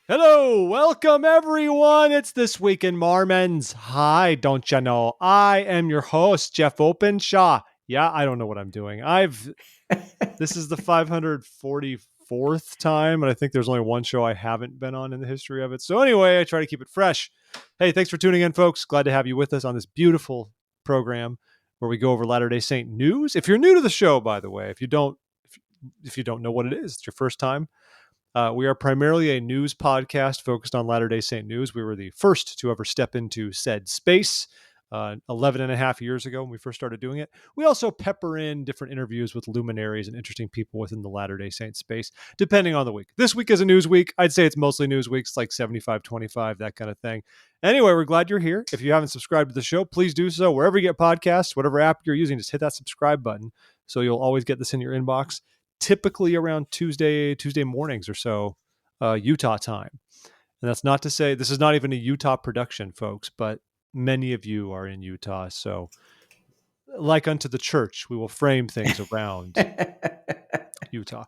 Hello, welcome everyone. It's This Week in Mormons. Hi, don't you know? I am your host, Jeff Openshaw. Yeah, I don't know what I'm doing. This is the 544th time, and I think there's only one show I haven't been on in the history of it. So anyway, I try to keep it fresh. Hey, thanks for tuning in, folks. Glad to have you with us on this beautiful program where we go over Latter-day Saint news. If you're new to the show, by the way, if you don't know what it is, it's your first time. We are primarily a news podcast focused on Latter-day Saint news. We were the first to ever step into said space 11 and a half years ago when we first started doing it. We also pepper in different interviews with luminaries and interesting people within the Latter-day Saint space, depending on the week. This week is a news week. I'd say it's mostly news weeks, like 75-25, that kind of thing. Anyway, we're glad you're here. If you haven't subscribed to the show, please do so. Wherever you get podcasts, whatever app you're using, just hit that subscribe button so you'll always get this in your inbox. Typically around Tuesday mornings or so, Utah time. And that's not to say this is not even a Utah production, folks, but many of you are in Utah. So like unto the church, we will frame things around Utah.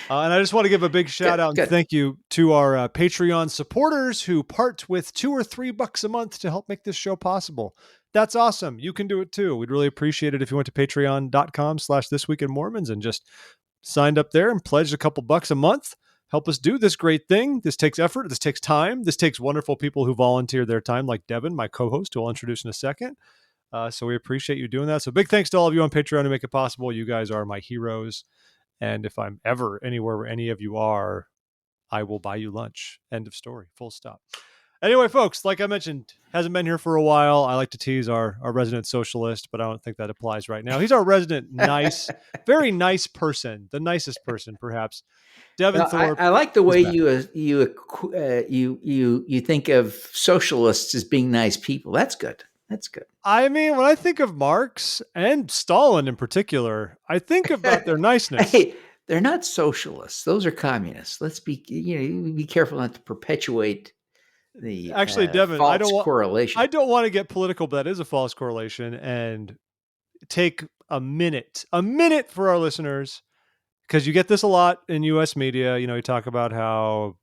And I just want to give a big shout out and thank you to our Patreon supporters who part with $2 or $3 a month to help make this show possible. That's awesome. You can do it too. We'd really appreciate it if you went to patreon.com/thisweekinmormons and just signed up there and pledged a couple bucks a month. Help us do this great thing. This takes effort. This takes time. This takes wonderful people who volunteer their time, like Devin, my co-host, who I'll introduce in a second. So we appreciate you doing that. So big thanks to all of you on Patreon to make it possible. You guys are my heroes. And if I'm ever anywhere where any of you are, I will buy you lunch. End of story. Full stop. Anyway, folks, like I mentioned, hasn't been here for a while. I like to tease our resident socialist, but I don't think that applies right now. He's our resident nice, very nice person, the nicest person, perhaps. Devin Thorpe. I like the way you think of socialists as being nice people. That's good. That's good. I mean, when I think of Marx and Stalin in particular, I think about their niceness. Hey, they're not socialists. Those are communists. Let's be careful not to perpetuate the actually, Devin, false correlation. I don't want to get political, but that is a false correlation. And take a minute for our listeners, because you get this a lot in U.S. media. You know, you talk about how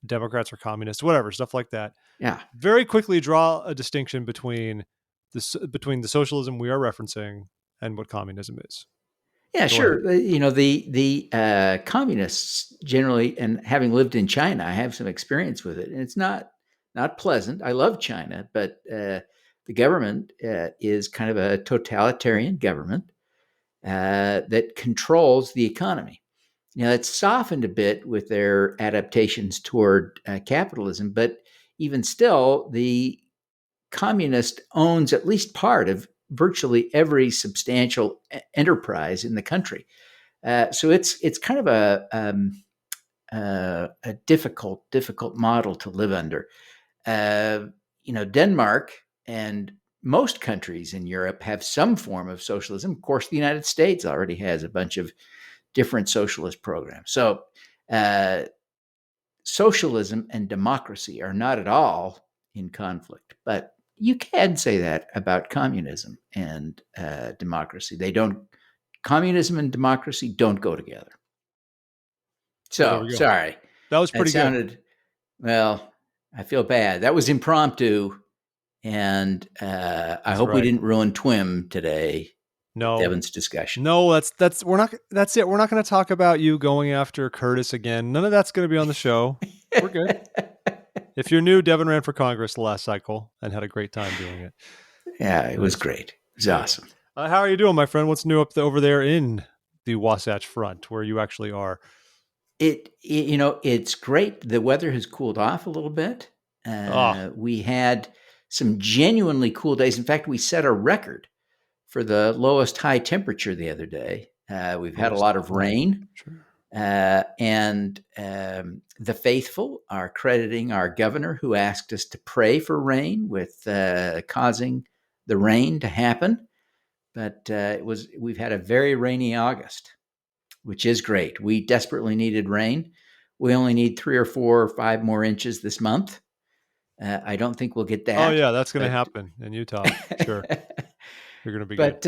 Democrats are communists, whatever, stuff like that. Yeah. Very quickly draw a distinction between the socialism we are referencing and what communism is. Yeah, sure. The communists generally, and having lived in China, I have some experience with it, and it's not pleasant. I love China, but the government is kind of a totalitarian government that controls the economy. Now, it's softened a bit with their adaptations toward capitalism, but even still, the communist owns at least part of virtually every substantial enterprise in the country. So it's kind of a difficult model to live under. Denmark and most countries in Europe have some form of socialism. Of course, the United States already has a bunch of different socialist programs. So socialism and democracy are not at all in conflict, but you can say that about communism and democracy. Communism and democracy don't go together. So, sorry. That was pretty good. Well, I feel bad. That was impromptu, and I hope we didn't ruin TWIM today. No, Devin's discussion. No, that's it. We're not going to talk about you going after Curtis again. None of that's going to be on the show. We're good. If you're new, Devin ran for Congress the last cycle and had a great time doing it. Yeah, it was great. It was awesome. How are you doing, my friend? What's new over there in the Wasatch Front, where you actually are? It's great. The weather has cooled off a little bit. We had some genuinely cool days. In fact, we set a record for the lowest high temperature the other day. We've had a lot of rain. Sure. And the faithful are crediting our governor, who asked us to pray for rain, with causing the rain to happen. But we've had a very rainy August, which is great. We desperately needed rain. We only need 3 or 4 or 5 more inches this month. I don't think we'll get that. Oh yeah, that's going to happen in Utah. Sure, you're going to be. But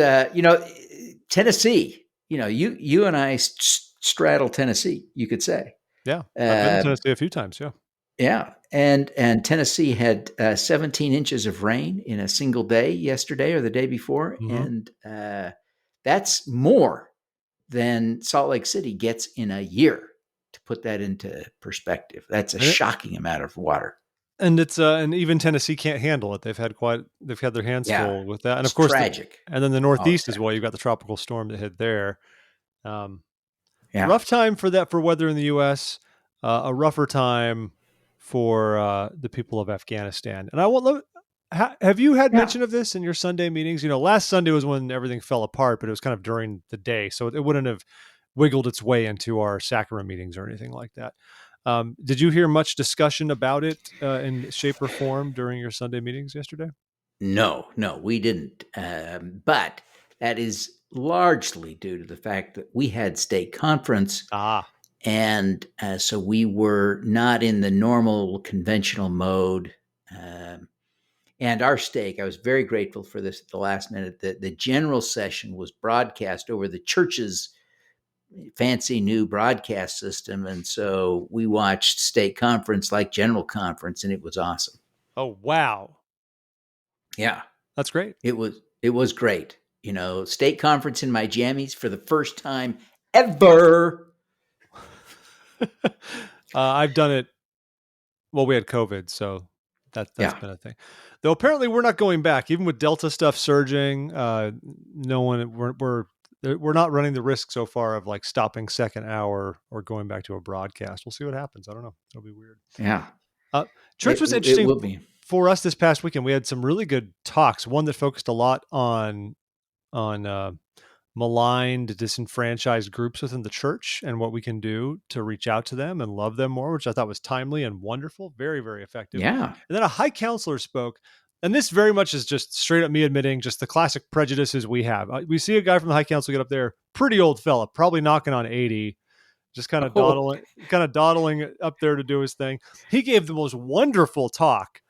Tennessee. You and I straddle Tennessee, you could say. Yeah, I've been to Tennessee a few times. Yeah. Yeah, and Tennessee had 17 inches of rain in a single day yesterday or the day before, Mm-hmm. and that's more than Salt Lake City gets in a year. To put that into perspective, that's a And, shocking amount of water. and even Tennessee can't handle it. They've had their hands Yeah, full with that, and of it's course, tragic and then the all the Northeast as time. well. You've got the tropical storm that hit there. Um, Yeah, Rough time for weather in the U.S. A rougher time for the people of Afghanistan. And I want have you had yeah. mention of this in your Sunday meetings? You know, last Sunday was when everything fell apart, but it was kind of during the day, so it wouldn't have wiggled its way into our sacrament meetings or anything like that. Did you hear much discussion about it in shape or form during your Sunday meetings yesterday? No, no, we didn't. But that is largely due to the fact that we had state conference. Ah, And so we were not in the normal conventional mode. Um, and our stake, I was very grateful for this at the last minute. The general session was broadcast over the church's fancy new broadcast system. And so we watched state conference like general conference, and it was awesome. oh wow, Yeah, that's great. it was great. State conference in my jammies for the first time ever. I've done it. Well, we had COVID, so that's Yeah. been a thing. Though apparently we're not going back, even with Delta stuff surging. No one we're not running the risk so far of like stopping second hour or going back to a broadcast. We'll see what happens. I don't know. It'll be weird. Yeah. Uh, Church It was it interesting will be. for us this past weekend. We had some really good talks. One that focused a lot on maligned, disenfranchised groups within the church and what we can do to reach out to them and love them more, which I thought was timely and wonderful, very, very effective. Yeah. And then a high counselor spoke, and this very much is just straight up me admitting just the classic prejudices we have. We see a guy from the high council get up there, pretty old fella, probably knocking on 80, just Oh, kind of dawdling up there to do his thing. He gave the most wonderful talk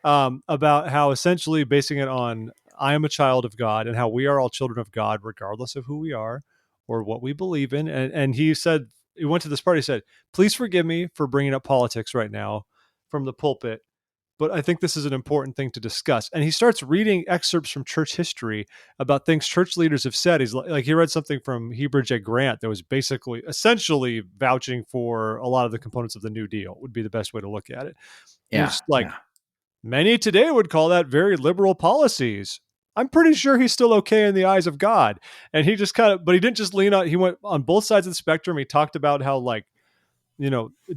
about how essentially basing it on I am a child of God and how we are all children of God, regardless of who we are or what we believe in. And he said, he went to this party, he said, please forgive me for bringing up politics right now from the pulpit, but I think this is an important thing to discuss. And he starts reading excerpts from church history about things church leaders have said. He's like he read something from Heber J. Grant that was basically essentially vouching for a lot of the components of the New Deal, would be the best way to look at it. And yeah, he's like, yeah, many today would call that very liberal policies. I'm pretty sure he's still okay in the eyes of God. And he just but he didn't just lean on, he went on both sides of the spectrum. He talked about how, like,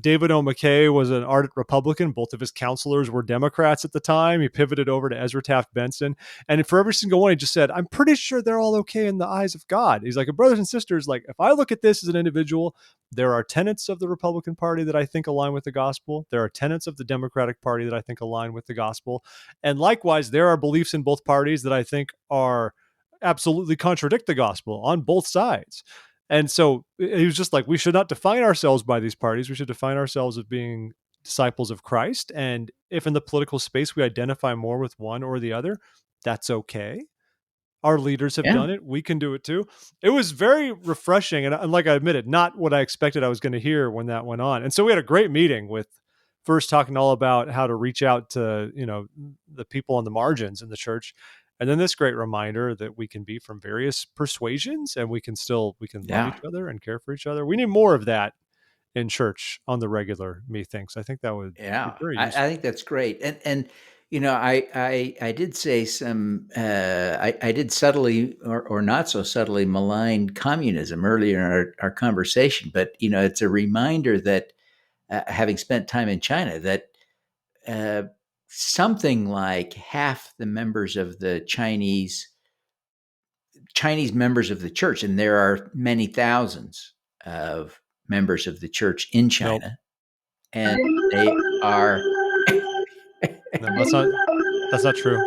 David O. McKay was an ardent Republican. Both of his counselors were Democrats at the time. He pivoted over to Ezra Taft Benson. And for every single one, he just said, I'm pretty sure they're all okay in the eyes of God. He's like, brothers and sisters, like, if I look at this as an individual, there are tenets of the Republican Party that I think align with the gospel. There are tenets of the Democratic Party that I think align with the gospel. And likewise, there are beliefs in both parties that I think are absolutely contradict the gospel on both sides. And so he was just like, we should not define ourselves by these parties. We should define ourselves as being disciples of Christ. And if in the political space we identify more with one or the other, that's okay. Our leaders have yeah, done it. We can do it too. It was very refreshing. And like I admitted, not what I expected I was going to hear when that went on. And so we had a great meeting with first talking all about how to reach out to, the people on the margins in the church. And then this great reminder that we can be from various persuasions and we can love yeah, each other and care for each other. We need more of that in church on the regular, methinks. I think that would be yeah. very I useful. think that's great. And I did say some. I did subtly or not so subtly malign communism earlier in our conversation, but it's a reminder that having spent time in China, that uh, something like half the members of the Chinese members of the church, and there are many thousands of members of the church in Nope. China, and they are. No, that's not true.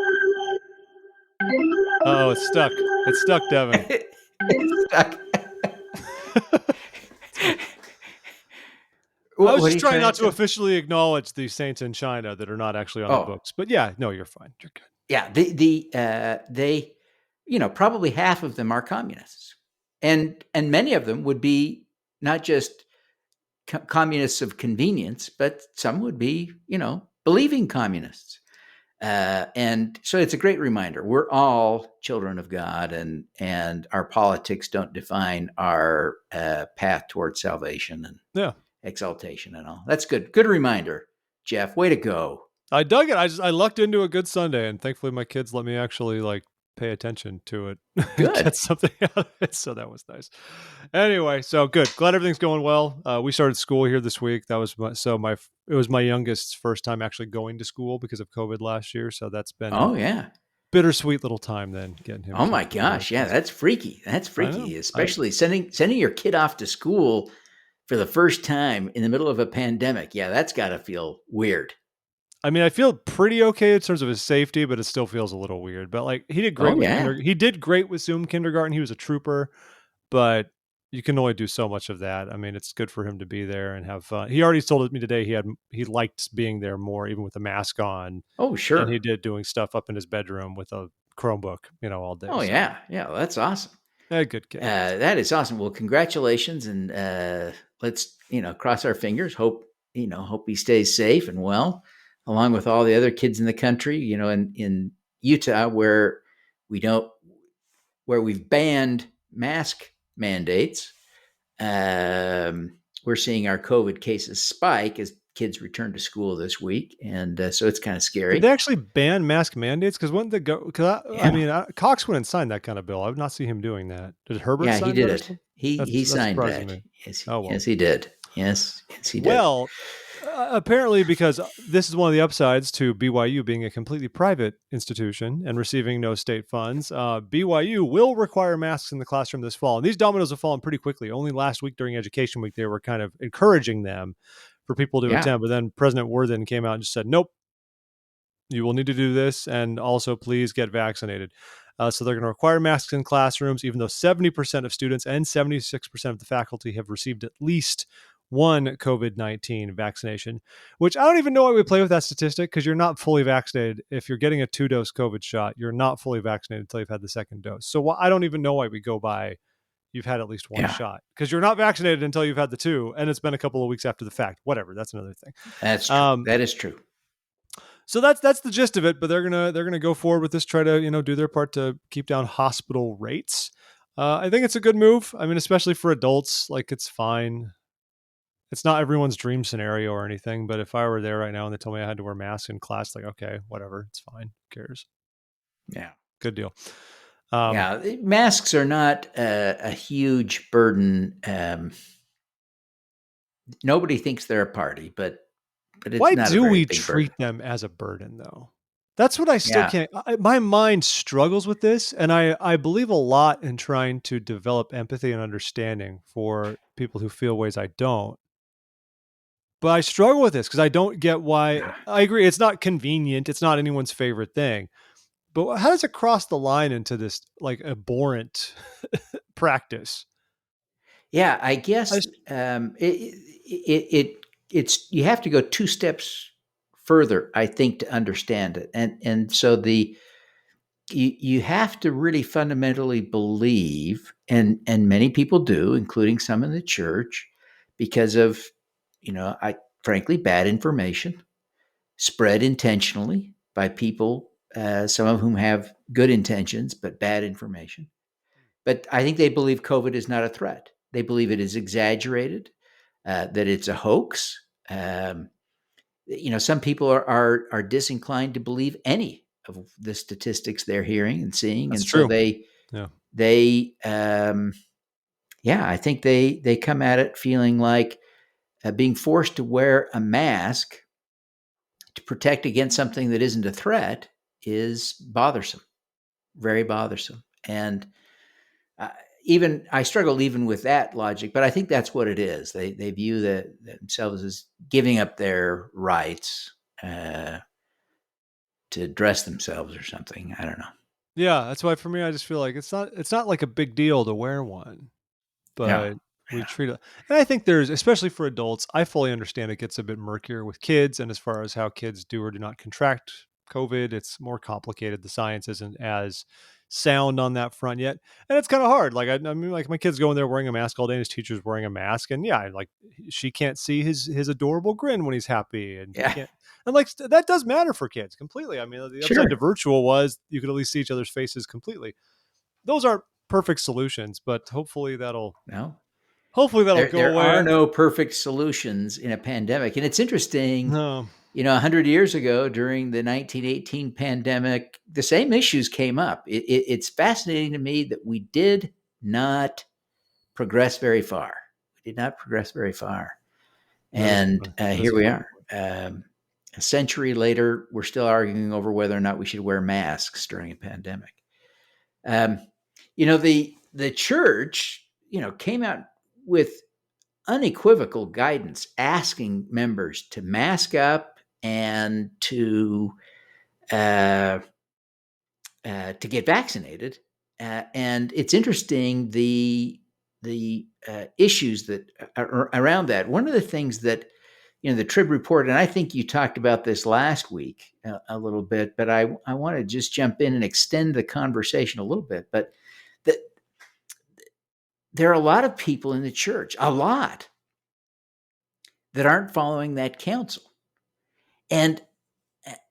Oh, it's stuck. It's stuck, Devin. It's stuck. I was What are just you trying trying not to to say? officially acknowledge the saints in China that are not actually on the Oh, books. But yeah, no, you're fine. You're good. yeah. They, probably half of them are communists, and many of them would be not just communists of convenience, but some would be, believing communists. And so it's a great reminder. We're all children of God, and our politics don't define our path towards salvation and exaltation and all. That's good. Good reminder, Jeff. Way to go. I dug it. I lucked into a good Sunday, and thankfully my kids let me actually pay attention to it and Good. get something out of it. So that was nice. Anyway, so good. Glad everything's going well. We started school here this week. That was it was my youngest's first time actually going to school because of COVID last year. So that's been bittersweet little time then getting him. Oh my gosh, yeah, that's freaky. That's freaky, especially sending your kid off to school for the first time in the middle of a pandemic. Yeah, that's got to feel weird. I mean, I feel pretty okay in terms of his safety, but it still feels a little weird. But he did great. He did great with Zoom kindergarten. He was a trooper, but you can only do so much of that. I mean, it's good for him to be there and have fun. He already told me today he liked being there more, even with the mask on. Oh, sure. And he did doing stuff up in his bedroom with a Chromebook, all day. Oh, so. Yeah, that's awesome. Good kid. That is awesome. Well, congratulations, and let's cross our fingers. Hope he stays safe and well, along with all the other kids in the country. In Utah, where we've banned mask mandates, we're seeing our COVID cases spike as kids return to school this week, and so it's kind of scary. Did they actually ban mask mandates? Because when they go, Cox wouldn't sign that kind of bill. I would not see him doing that. Did Herbert? Yeah, sign he did it. He signed that. Yes, he did. Yes, he did. Well, apparently, because this is one of the upsides to BYU being a completely private institution and receiving no state funds, BYU will require masks in the classroom this fall. And these dominoes have fallen pretty quickly. Only last week during Education Week, they were kind of encouraging them for people to attend. But then President Worthen came out and just said, nope, you will need to do this. And also, please get vaccinated. So they're going to require masks in classrooms, even though 70% of students and 76% of the faculty have received at least one COVID-19 vaccination, which I don't even know why we play with that statistic, because you're not fully vaccinated. If you're getting a 2-dose COVID shot, you're not fully vaccinated until you've had the second dose. So I don't even know why we go by you've had at least one shot, because you're not vaccinated until you've had the two, and it's been a couple of weeks after the fact. Whatever, that's another thing. That's true. That is true. So that's the gist of it. But they're gonna go forward with this, try to do their part to keep down hospital rates. I think it's a good move. I mean, especially for adults, it's fine. It's not everyone's dream scenario or anything, but if I were there right now and they told me I had to wear masks in class, okay, whatever, it's fine. Who cares? Yeah. Good deal. Masks are not a huge burden. Nobody thinks they're a party, but it's why not do a very we big treat burden. them as a burden, though? That's what I still can't. My mind struggles with this, and I believe a lot in trying to develop empathy and understanding for people who feel ways I don't. But I struggle with this because I don't get why. I agree, it's not convenient. It's not anyone's favorite thing. But how does it cross the line into this abhorrent practice? Yeah, I guess it's you have to go two steps further, I think, to understand it, and so you have to really fundamentally believe, and many people do, including some in the church, because of frankly bad information spread intentionally by people, some of whom have good intentions but bad information. But I think they believe COVID is not a threat. They believe it is exaggerated, that it's a hoax. Some people are disinclined to believe any of the statistics they're hearing and seeing. That's and true. So I think they come at it feeling like being forced to wear a mask to protect against something that isn't a threat is bothersome, very bothersome. And I struggle even with that logic, but I think that's what it is. They view themselves as giving up their rights to dress themselves or something. I don't know. Yeah, that's why for me, I just feel like it's not like a big deal to wear one, but we treat it. And I think especially for adults, I fully understand it gets a bit murkier with kids, and as far as how kids do or do not contract COVID, it's more complicated. The science isn't as sound on that front yet. And it's kind of hard. Like, I mean, like my kid's going there wearing a mask all day and his teacher's wearing a mask. And yeah, like she can't see his adorable grin when he's happy. And he Yeah, can't, and like that does matter for kids completely. I mean, the upside to sure. virtual was you could at least see each other's faces completely. Those aren't perfect solutions, but No, hopefully that'll go there are away. no perfect solutions in a pandemic. And it's interesting, No. 100 years ago during the 1918 pandemic, the same issues came up. It's fascinating to me that we did not progress very far. We did not progress very far. And That is here a we good are. A century later, we're still arguing over whether or not we should wear masks during a pandemic. The church, came out with unequivocal guidance asking members to mask up and uh, to get vaccinated. And it's interesting the issues that are around that. One of the things that the Trib report, and I think you talked about this last week a little bit, but I want to just jump in and extend the conversation a little bit. But that there are a lot of people in the church, a lot, that aren't following that counsel. And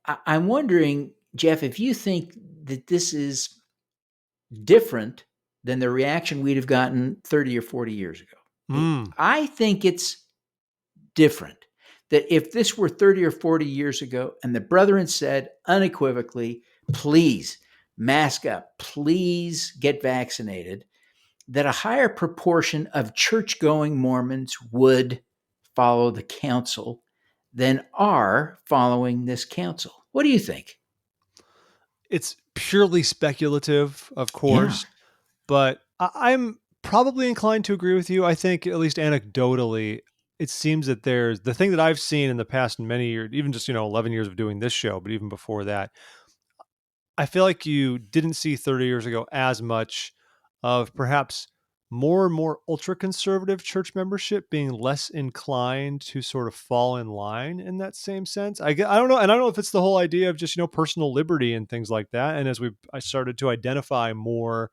I'm wondering, Jeff, if you think that this is different than the reaction we'd have gotten 30 or 40 years ago. Mm. I think it's different. That if this were 30 or 40 years ago and the brethren said unequivocally, please mask up, please get vaccinated, that a higher proportion of church-going Mormons would follow the counsel than are following this counsel. What do you think? It's purely speculative, of Yeah. course, but I'm probably inclined to agree with you. I think, at least anecdotally, it seems that there's the thing that I've seen in the past many years, even just, 11 years of doing this show, but even before that, I feel like you didn't see 30 years ago as much of perhaps more and more ultra conservative church membership being less inclined to sort of fall in line in that same sense. I don't know. And I don't know if it's the whole idea of just, personal liberty and things like that. And as I started to identify more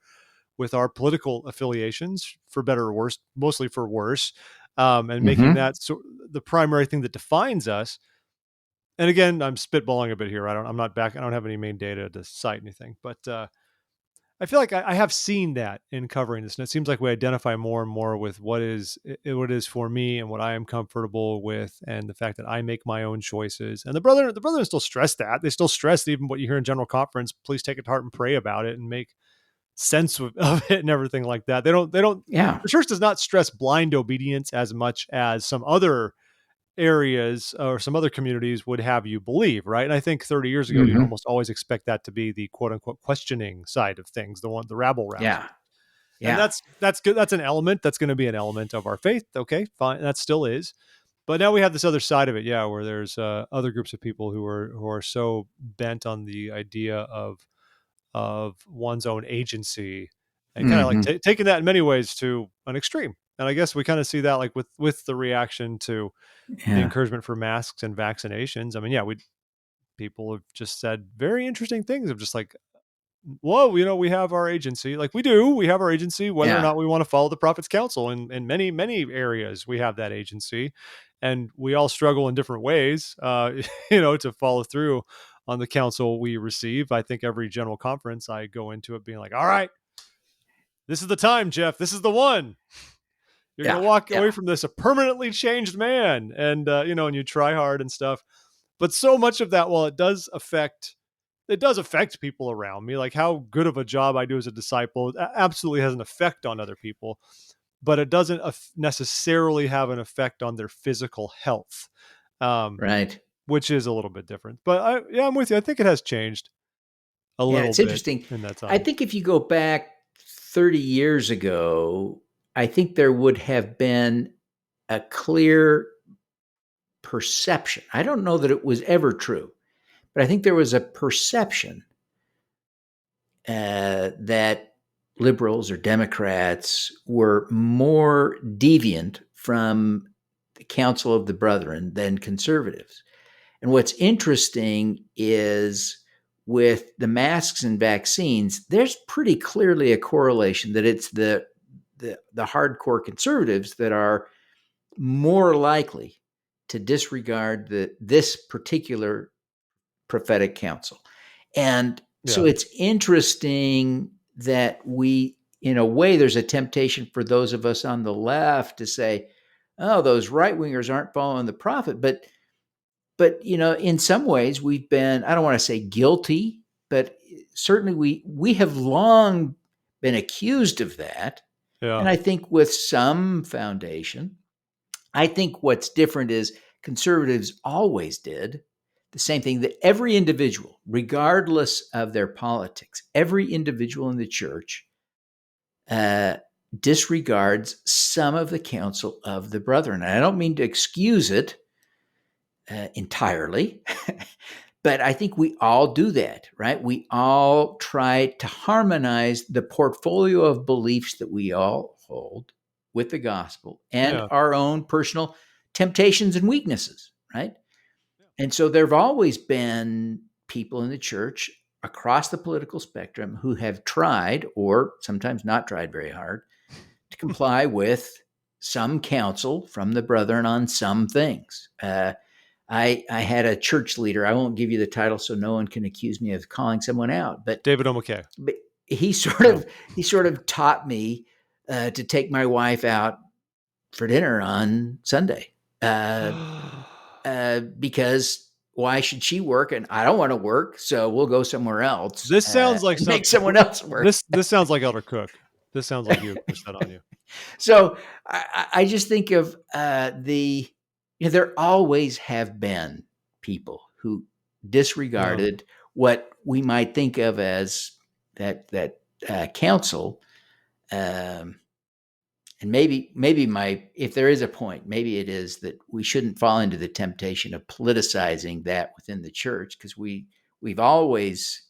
with our political affiliations, for better or worse, mostly for worse, and making Mm-hmm. that the primary thing that defines us. And again, I'm spitballing a bit here. I don't have any main data to cite anything, but I feel like I have seen that in covering this, and it seems like we identify more and more with what it is for me and what I am comfortable with, and the fact that I make my own choices. And the brethren still stress that. They still stress even what you hear in general conference. Please take it to heart and pray about it and make sense of it and everything like that. They don't. Yeah. The church does not stress blind obedience as much as some other areas or some other communities would have you believe, right? And I think 30 years ago, you'd Mm-hmm. almost always expect that to be the quote unquote questioning side of things, the rabble rousing. Yeah. And Yeah. that's good. That's an element. That's going to be an element of our faith. Okay, fine. That still is. But now we have this other side of it, yeah, where there's other groups of people who are so bent on the idea of one's own agency, and kind of like Mm-hmm. taking that in many ways to an extreme. And I guess we kind of see that like with the reaction to the Yeah. encouragement for masks and vaccinations. I mean, yeah, people have just said very interesting things of just like, whoa, we have our agency. Like we have our agency, whether or Yeah. not we want to follow the prophet's counsel. In many, many areas, we have that agency, and we all struggle in different ways, to follow through on the counsel we receive. I think every general conference I go into it being like, all right, this is the time, Jeff. This is the one. You're going to Yeah. walk Yeah. away from this a permanently changed man. And, and you try hard and stuff. But so much of that, while it does affect people around me, like how good of a job I do as a disciple absolutely has an effect on other people, but it doesn't necessarily have an effect on their physical health, um, Right. which is a little bit different. But I'm with you. I think it has changed a Yeah. little It's bit interesting. in that I time. think if you go back 30 years ago, I think there would have been a clear perception. I don't know that it was ever true, but I think there was a perception that liberals or Democrats were more deviant from the counsel of the brethren than conservatives. And what's interesting is with the masks and vaccines, there's pretty clearly a correlation that it's the hardcore conservatives that are more likely to disregard this particular prophetic counsel. And so it's interesting that we, in a way, there's a temptation for those of us on the left to say, oh, those right-wingers aren't following the prophet. But in some ways we've been, I don't want to say guilty, but certainly we have long been accused of that. Yeah. And I think with some foundation. I think what's different is conservatives always did the same thing, that every individual, regardless of their politics, every individual in the church disregards some of the counsel of the brethren. And I don't mean to excuse it entirely, but I think we all do that, right? We all try to harmonize the portfolio of beliefs that we all hold with the gospel and our own personal temptations and weaknesses, right? And so there have always been people in the church across the political spectrum who have tried, or sometimes not tried very hard, to comply with some counsel from the brethren on some things. I had a church leader. I won't give you the title so no one can accuse me of calling someone out. But David O'McKay. But he sort of taught me to take my wife out for dinner on Sunday because why should she work and I don't want to work, so we'll go somewhere else. This sounds like make someone else work. This sounds like Elder Cook. This sounds like you pushed that on you. So I just think of there always have been people who disregarded what we might think of as that counsel. And maybe if there is a point, maybe it is that we shouldn't fall into the temptation of politicizing that within the church, because we've always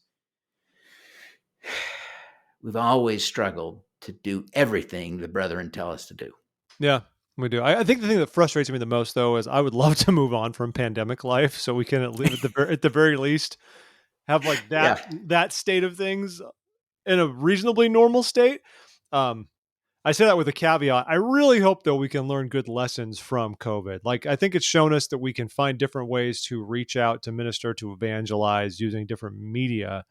struggled to do everything the brethren tell us to do. Yeah, we do. I think the thing that frustrates me the most, though, is I would love to move on from pandemic life so we can at the very least have like that state of things in a reasonably normal state. I say that with a caveat. I really hope, though, we can learn good lessons from COVID. Like, I think it's shown us that we can find different ways to reach out, to minister, to evangelize using different media.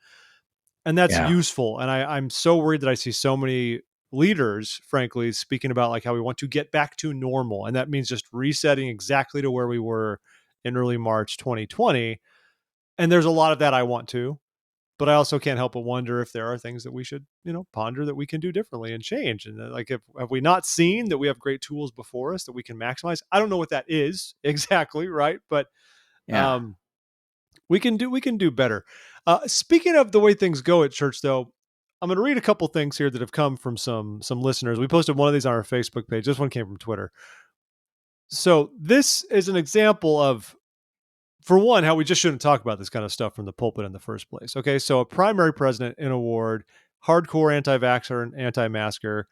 And that's useful. And I'm so worried that I see so many leaders, frankly, speaking about like how we want to get back to normal. And that means just resetting exactly to where we were in early March 2020. And there's a lot of that I want to. But I also can't help but wonder if there are things that we should, ponder that we can do differently and change. And like, have we not seen that we have great tools before us that we can maximize? I don't know what that is exactly, right? But we can do better. Speaking of the way things go at church, though, I'm going to read a couple things here that have come from some listeners. We posted one of these on our Facebook page. This one came from Twitter. So this is an example of, for one, how we just shouldn't talk about this kind of stuff from the pulpit in the first place. Okay, so a primary president in a ward, hardcore anti-vaxxer and anti-masker,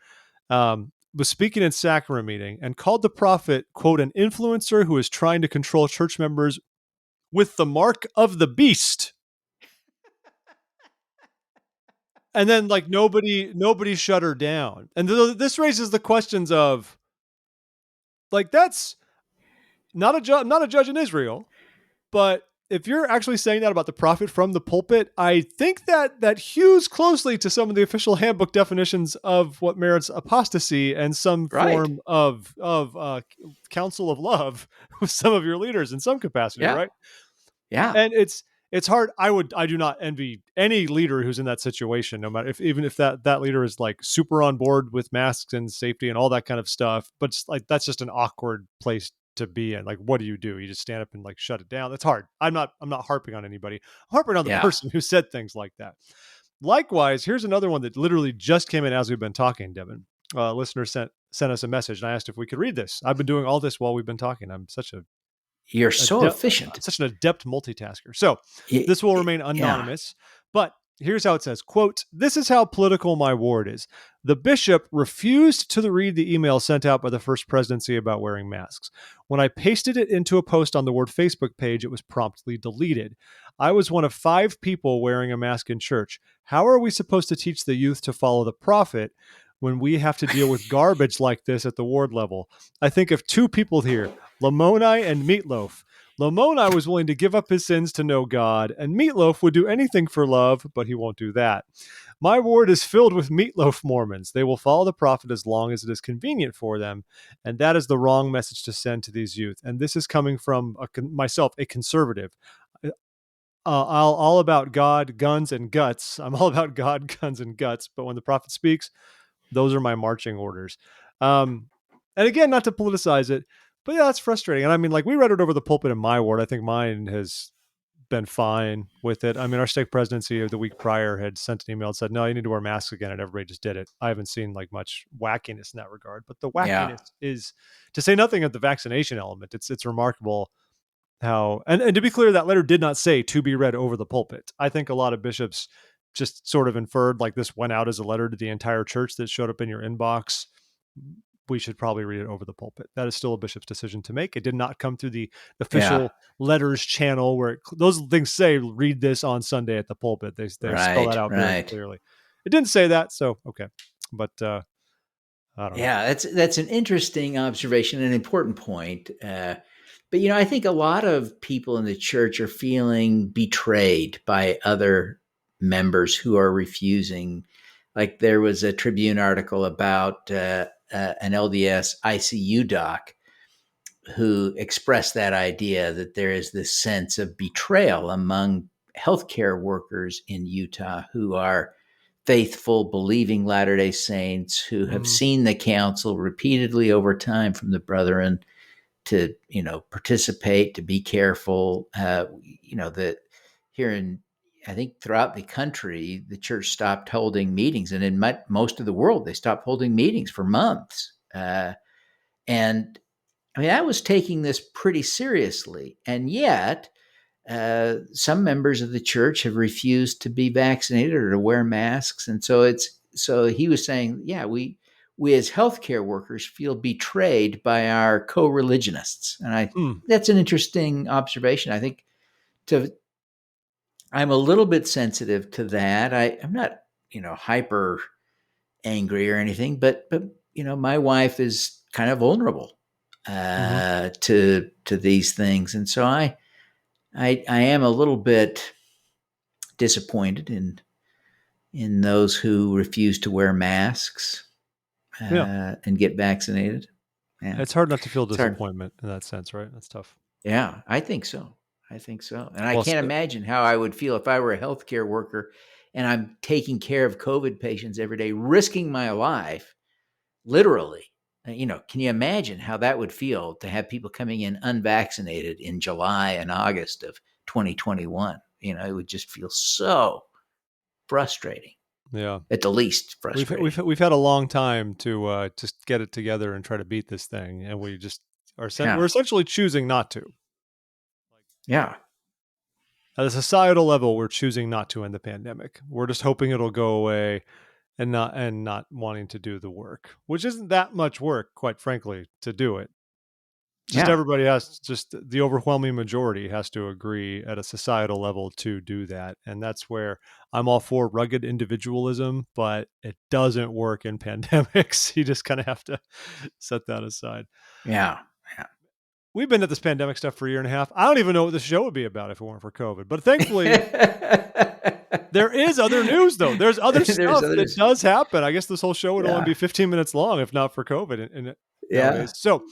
was speaking in sacrament meeting and called the prophet, quote, an influencer who is trying to control church members with the mark of the beast. And then like nobody shut her down. And this raises the questions of, like, that's not a judge in Israel. But if you're actually saying that about the prophet from the pulpit, I think that hews closely to some of the official handbook definitions of what merits apostasy and some form of counsel of love with some of your leaders in some capacity, right? Yeah. And it's hard. I do not envy any leader who's in that situation, no matter even if that leader is like super on board with masks and safety and all that kind of stuff. But it's like, that's just an awkward place to be in. Like, what do? You just stand up and like shut it down? That's hard. I'm not harping on anybody. I'm harping on the person who said things like that. Likewise, here's another one that literally just came in as we've been talking, Devin. A listener sent us a message and I asked if we could read this. I've been doing all this while we've been talking. I'm You're so efficient. Such an adept multitasker. So this will remain anonymous, but Here's how it says, quote, "This is how political my ward is. The bishop refused to read the email sent out by the First Presidency about wearing masks. When I pasted it into a post on the ward Facebook page, it was promptly deleted. I was one of 5 people wearing a mask in church. How are we supposed to teach the youth to follow the prophet when we have to deal with garbage like this at the ward level? I think of 2 people here, Lamoni and Meatloaf. Lamoni was willing to give up his sins to know God, and Meatloaf would do anything for love, but he won't do that. My ward is filled with Meatloaf Mormons. They will follow the prophet as long as it is convenient for them, and that is the wrong message to send to these youth. And this is coming from myself, a conservative. All about God, guns, and guts. I'm all about God, guns, and guts, but when the prophet speaks, those are my marching orders." And again, not to politicize it, but yeah, that's frustrating. And I mean, like, we read it over the pulpit in my ward. I think mine has been fine with it. I mean, our stake presidency the week prior had sent an email and said, "No, you need to wear masks again," and everybody just did it. I haven't seen like much wackiness in that regard, but the Yeah. wackiness is, to say nothing of the vaccination element. It's remarkable how, and to be clear, that letter did not say to be read over the pulpit. I think a lot of bishops just sort of inferred like this went out as a letter to the entire church that showed up in your inbox. We should probably read it over the pulpit. That is still a bishop's decision to make. It did not come through the official Yeah. letters channel where those things say, read this on Sunday at the pulpit. They spell that out very Right. clearly. It didn't say that. So, okay. But I don't know. Yeah, that's an interesting observation, an important point. But I think a lot of people in the church are feeling betrayed by other members who are refusing. Like, there was a Tribune article about an LDS ICU doc who expressed that idea that there is this sense of betrayal among healthcare workers in Utah who are faithful, believing Latter-day Saints who have seen the counsel repeatedly over time from the brethren to, participate, to be careful. That here in, I think throughout the country, the church stopped holding meetings, and in most of the world, they stopped holding meetings for months. And I mean, I was taking this pretty seriously, and yet some members of the church have refused to be vaccinated or to wear masks, and so he was saying, yeah, we as healthcare workers feel betrayed by our co-religionists, and that's an interesting observation. I think I'm a little bit sensitive to that. I'm not hyper angry or anything, but my wife is kind of vulnerable to these things, and so I am a little bit disappointed in those who refuse to wear masks and get vaccinated. Yeah. It's hard not to feel It's hard. disappointment in that sense, right? That's tough. Yeah, I think so. And I Well can't said. imagine how I would feel if I were a healthcare worker and I'm taking care of COVID patients every day, risking my life, literally. Can you imagine how that would feel to have people coming in unvaccinated in July and August of 2021? It would just feel so frustrating. Yeah. At the least, frustrating. We've had a long time to just get it together and try to beat this thing, and we just we're essentially choosing not to. Yeah. At a societal level, we're choosing not to end the pandemic. We're just hoping it'll go away and not wanting to do the work, which isn't that much work, quite frankly, to do it. Just everybody just the overwhelming majority has to agree at a societal level to do that. And that's where I'm all for rugged individualism, but it doesn't work in pandemics. You just kind of have to set that aside. Yeah. We've been at this pandemic stuff for a year and a half. I don't even know what the show would be about if it weren't for COVID. But thankfully, there is other news, though. There's other stuff that does happen. I guess this whole show would only be 15 minutes long if not for COVID. Nowadays. So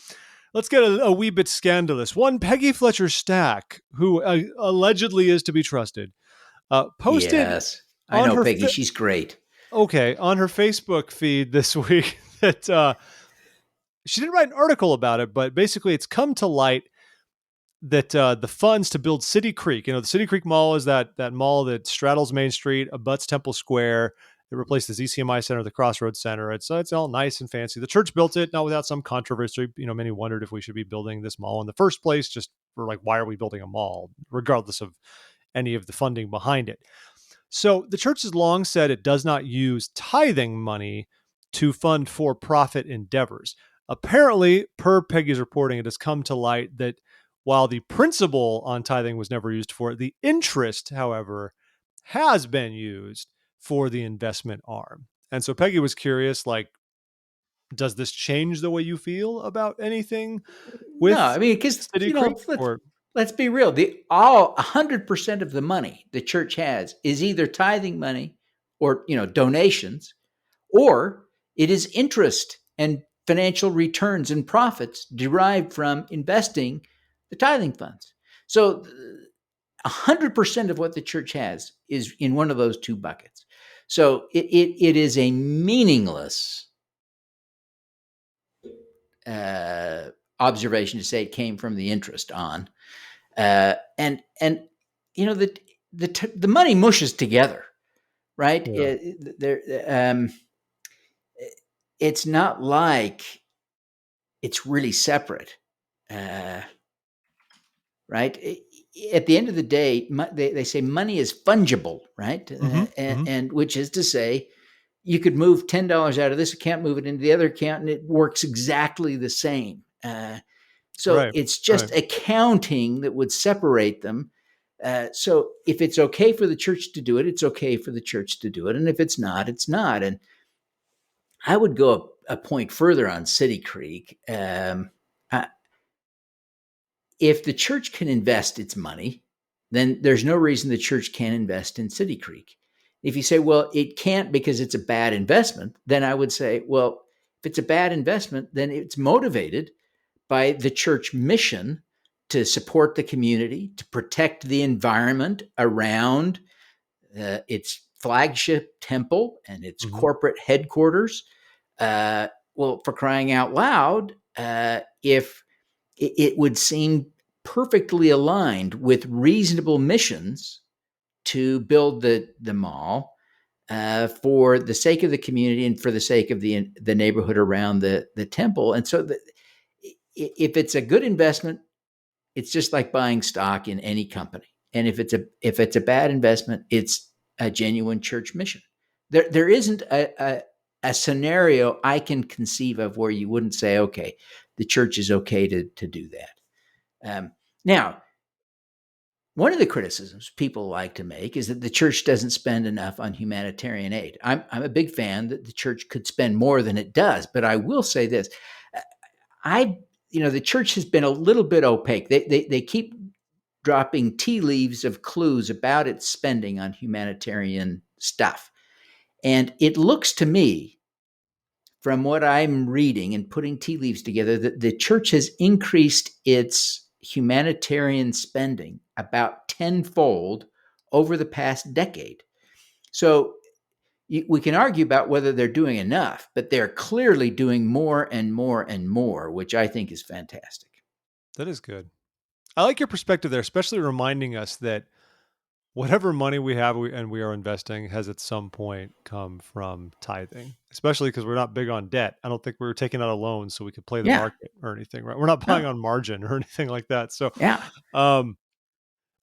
let's get a wee bit scandalous. One Peggy Fletcher Stack, who allegedly is to be trusted, posted. Yes, I know Peggy. She's great. Okay, on her Facebook feed this week that she didn't write an article about it, but basically it's come to light that the funds to build City Creek, the City Creek Mall is that mall that straddles Main Street, abuts Temple Square. It replaced the ZCMI Center, the Crossroads Center. It's all nice and fancy. The church built it, not without some controversy. Many wondered if we should be building this mall in the first place, just for like, why are we building a mall, regardless of any of the funding behind it. So the church has long said it does not use tithing money to fund for-profit endeavors. Apparently, per Peggy's reporting, it has come to light that while the principle on tithing was never used for it, the interest, however, has been used for the investment arm. And so Peggy was curious, like, does this change the way you feel about anything No, with I mean, because City Creek? Or let's be real. 100% of the money the church has is either tithing money or donations, or it is interest and financial returns and profits derived from investing the tithing funds. So 100% of what the church has is in one of those two buckets. So it is a meaningless observation to say it came from the interest on, and the money mushes together, right? yeah. It's not like it's really separate, right? At the end of the day, they say money is fungible, right? And which is to say, you could move $10 out of this account, move it into the other account, and it works exactly the same. So Right. it's just Right. accounting that would separate them. So if it's okay for the church to do it, it's okay for the church to do it. And if it's not, it's not. And I would go a point further on City Creek. If the church can invest its money, then there's no reason the church can't invest in City Creek. If you say, well, it can't because it's a bad investment, then I would say, well, if it's a bad investment, then it's motivated by the church mission to support the community, to protect the environment around its flagship temple and its corporate headquarters. Well, for crying out loud, if it would seem perfectly aligned with reasonable missions to build the mall for the sake of the community and for the sake of the neighborhood around the temple. And so if it's a good investment, it's just like buying stock in any company. And if it's a bad investment, it's a genuine church mission. There isn't a scenario I can conceive of where you wouldn't say, okay, the church is okay to do that. Now, one of the criticisms people like to make is that the church doesn't spend enough on humanitarian aid. I'm a big fan that the church could spend more than it does, but I will say this: the church has been a little bit opaque. They keep dropping tea leaves of clues about its spending on humanitarian stuff, and it looks to me, from what I'm reading and putting tea leaves together, that the church has increased its humanitarian spending about tenfold over the past decade. So we can argue about whether they're doing enough, but they're clearly doing more and more and more, which I think is fantastic. That is good. I like your perspective there, especially reminding us that whatever money we have and we are investing has at some point come from tithing, especially because we're not big on debt. I don't think we were taking out a loan so we could play the Yeah. market or anything, right? We're not buying No. on margin or anything like that. So, Yeah.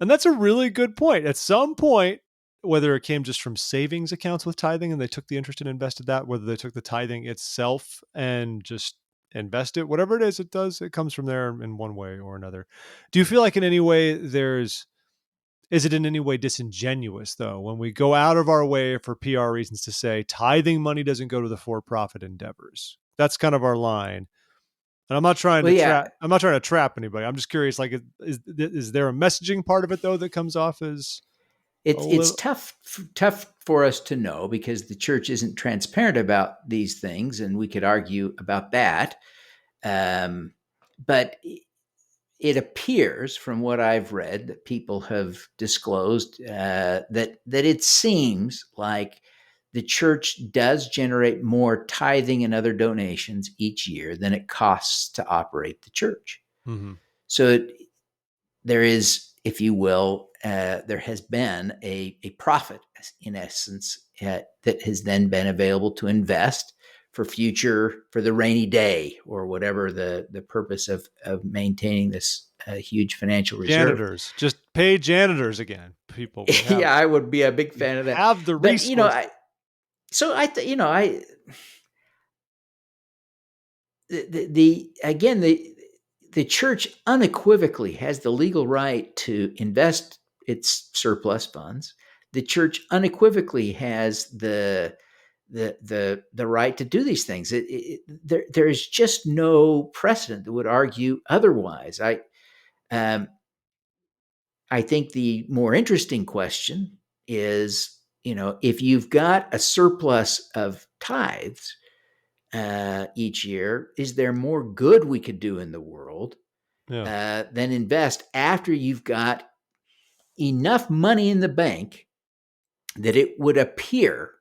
And that's a really good point. At some point, whether it came just from savings accounts with tithing and they took the interest and invested that, whether they took the tithing itself and just invest it, whatever it is, it comes from there in one way or another. Do you feel like in any way is it in any way disingenuous though, when we go out of our way for PR reasons to say tithing money doesn't go to the for-profit endeavors? That's kind of our line. And I'm not trying to trap anybody. I'm just curious, like, is there a messaging part of it though that comes off as a It's little? tough for us to know because the church isn't transparent about these things, and we could argue about that. But it appears, from what I've read, that people have disclosed that it seems like the church does generate more tithing and other donations each year than it costs to operate the church. Mm-hmm. So there is, if you will, there has been a profit, in essence, that has then been available to invest for the rainy day, or whatever the purpose of maintaining this huge financial reserve. Janitors, just pay janitors again. People would have Yeah, I would be a big fan of that. have the But resources. The church unequivocally has the legal right to invest its surplus funds. The church unequivocally has the right to do these things. There is just no precedent that would argue otherwise. Um, I think the more interesting question is, if you've got a surplus of tithes each year, is there more good we could do in the world than invest after you've got enough money in the bank that it would appear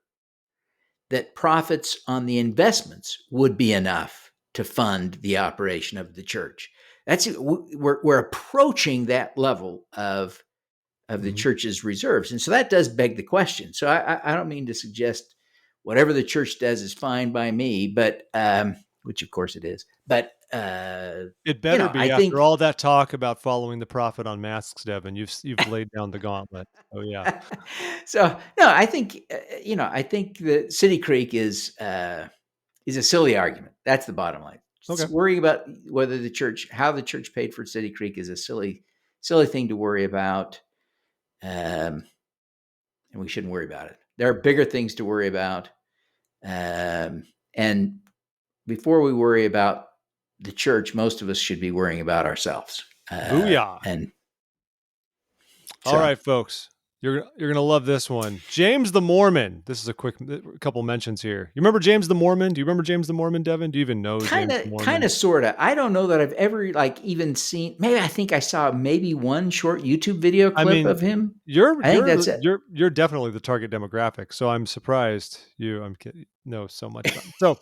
that profits on the investments would be enough to fund the operation of the church? We're approaching that level of the church's reserves, and so that does beg the question. So I don't mean to suggest whatever the church does is fine by me, but which of course it is. But it better be I after think all that talk about following the prophet on masks, Devin. You've laid down the gauntlet. Oh yeah. So no, I think I think that City Creek is a silly argument. That's the bottom line. Okay. Worrying about how the church paid for City Creek is a silly thing to worry about, and we shouldn't worry about it. There are bigger things to worry about, and before we worry about the church, most of us should be worrying about ourselves. Booyah! And all right, folks. You're gonna love this one. James the Mormon. This is a couple mentions here. You remember James the Mormon? Do you remember James the Mormon, Devin? Do you even know James the Mormon? Kind of, sort of. I don't know that I've ever even seen. Maybe I think I saw one short YouTube video clip of him. You're definitely the target demographic. So I'm surprised you know so much about him. So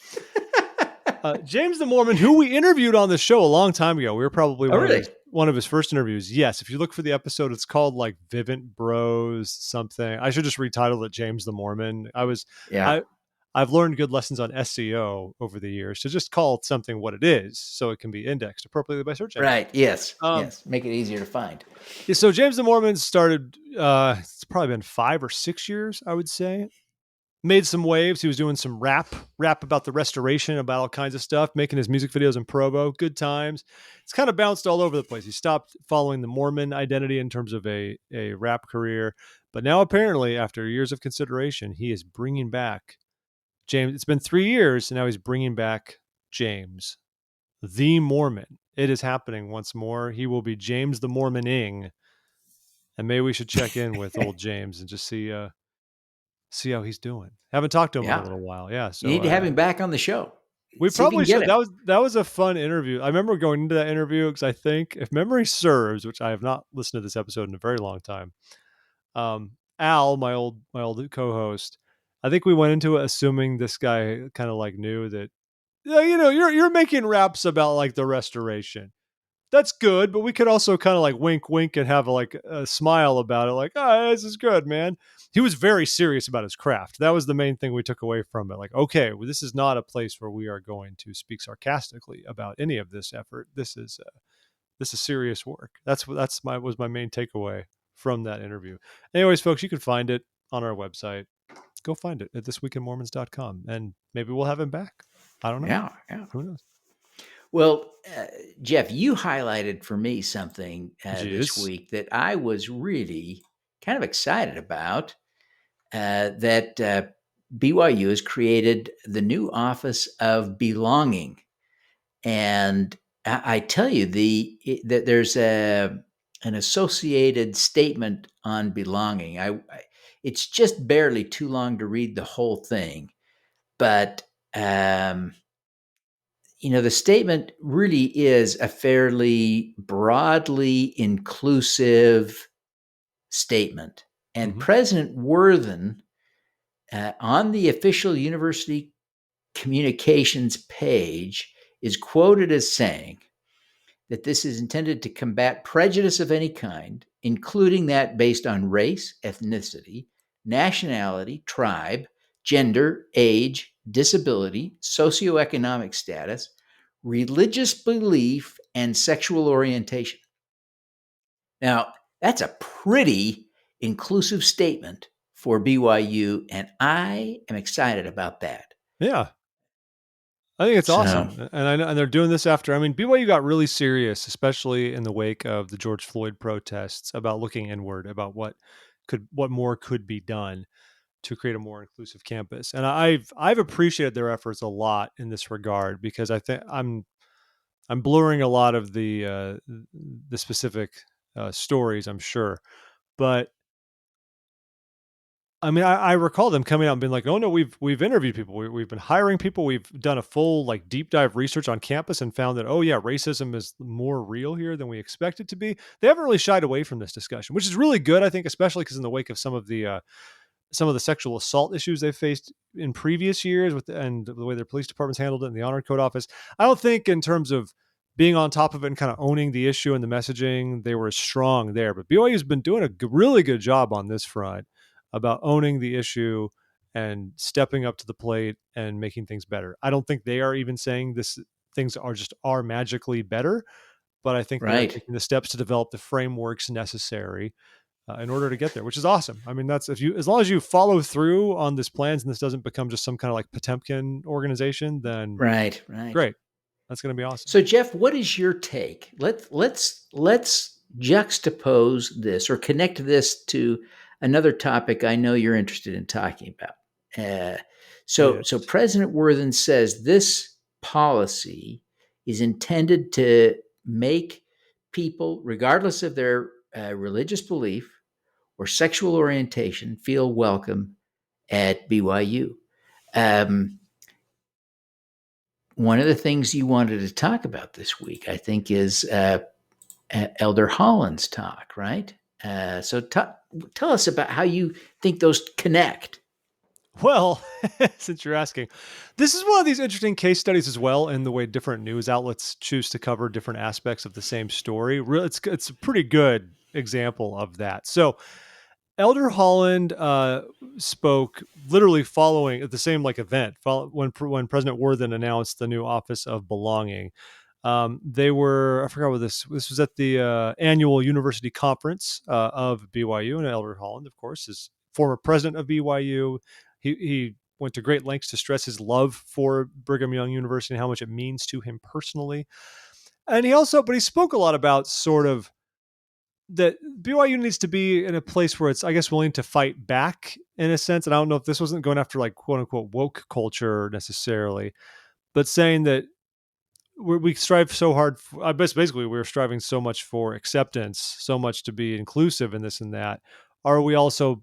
James the Mormon, who we interviewed on the show a long time ago. We were probably one of his first interviews. Yes, if you look for the episode, it's called like Vivint Bros something. I should just retitle it James the Mormon. I've learned good lessons on SEO over the years to just call something what it is so it can be indexed appropriately by search engines. Right. Yes. Yes. Make it easier to find. So James the Mormon started, it's probably been 5 or 6 years, I would say. Made some waves. He was doing some rap about the restoration, about all kinds of stuff, making his music videos in Provo. Good times. It's kind of bounced all over the place. He stopped following the Mormon identity in terms of a rap career. But now apparently, after years of consideration, he is bringing back James. It's been 3 years, and now he's bringing back James, the Mormon. It is happening once more. He will be James the Mormoning. And maybe we should check in with old James and just see how he's doing. Haven't talked to him in a little while. Yeah. So you need to have him back on the show. We probably should. That was a fun interview. I remember going into that interview because I think, if memory serves, which I have not listened to this episode in a very long time, Al, my old co-host, I think we went into it assuming this guy kind of like knew that, you're making raps about like the restoration. That's good, but we could also kind of like wink, wink, and have a smile about it. Like, oh, this is good, man. He was very serious about his craft. That was the main thing we took away from it. Like, okay, well, this is not a place where we are going to speak sarcastically about any of this effort. This is serious work. Was my main takeaway from that interview. Anyways, folks, you can find it on our website. Go find it at thisweekinmormons.com, and maybe we'll have him back. I don't know. Yeah. Who knows? Well, Jeff, you highlighted for me something this week that I was really kind of excited about, that BYU has created the new Office of Belonging. And I tell you, that there's an associated statement on belonging. It's just barely too long to read the whole thing, but the statement really is a fairly broadly inclusive statement. And President Worthen, on the official university communications page, is quoted as saying that this is intended to combat prejudice of any kind, including that based on race, ethnicity, nationality, tribe, gender, age, disability, socioeconomic status, religious belief, and sexual orientation. Now, That's a pretty inclusive statement for BYU, and I am excited about that. Yeah. I think it's So, awesome, and I know, and they're doing this after. I mean, BYU got really serious, especially in the wake of the George Floyd protests, about looking inward, about what more could be done to create a more inclusive campus. And I've appreciated their efforts a lot in this regard, because I think I'm blurring a lot of the specific stories, I'm sure, but I mean, I recall them coming out and being like, "Oh no, we've interviewed people, we've been hiring people, we've done a full like deep dive research on campus and found that, oh yeah, racism is more real here than we expect it to be." They haven't really shied away from this discussion, which is really good, I think, especially because in the wake of some of the sexual assault issues they faced in previous years and the way their police departments handled it in the honor code office. I don't think in terms of being on top of it and kind of owning the issue and the messaging, they were as strong there. But BYU's been doing a really good job on this front about owning the issue and stepping up to the plate and making things better. I don't think they are even saying this things are magically better, but I think they are right. taking the steps to develop the frameworks necessary in order to get there, which is awesome. I mean, that's as long as you follow through on this plans and this doesn't become just some kind of like Potemkin organization, then Right, right. great. That's going to be awesome. So, Jeff, what is your take? Let's juxtapose this or connect this to another topic I know you're interested in talking about. So Yes. President Worthen says this policy is intended to make people, regardless of their religious belief or sexual orientation, feel welcome at BYU. Um, One of the things you wanted to talk about this week, I think, is Elder Holland's talk, right? So tell us about how you think those connect. Well, since you're asking, this is one of these interesting case studies as well, in the way different news outlets choose to cover different aspects of the same story. It's a pretty good example of that. So Elder Holland spoke literally following at the same like event when President Worthen announced the new Office of Belonging. They were, I forgot what this was at the annual university conference of BYU, and Elder Holland, of course, is former president of BYU. He went to great lengths to stress his love for Brigham Young University and how much it means to him personally. And but he spoke a lot about sort of that BYU needs to be in a place where it's, I guess, willing to fight back in a sense. And I don't know if this wasn't going after like quote unquote woke culture necessarily, but saying that we strive so hard. I guess basically we're striving so much for acceptance, so much to be inclusive in this and that. Are we also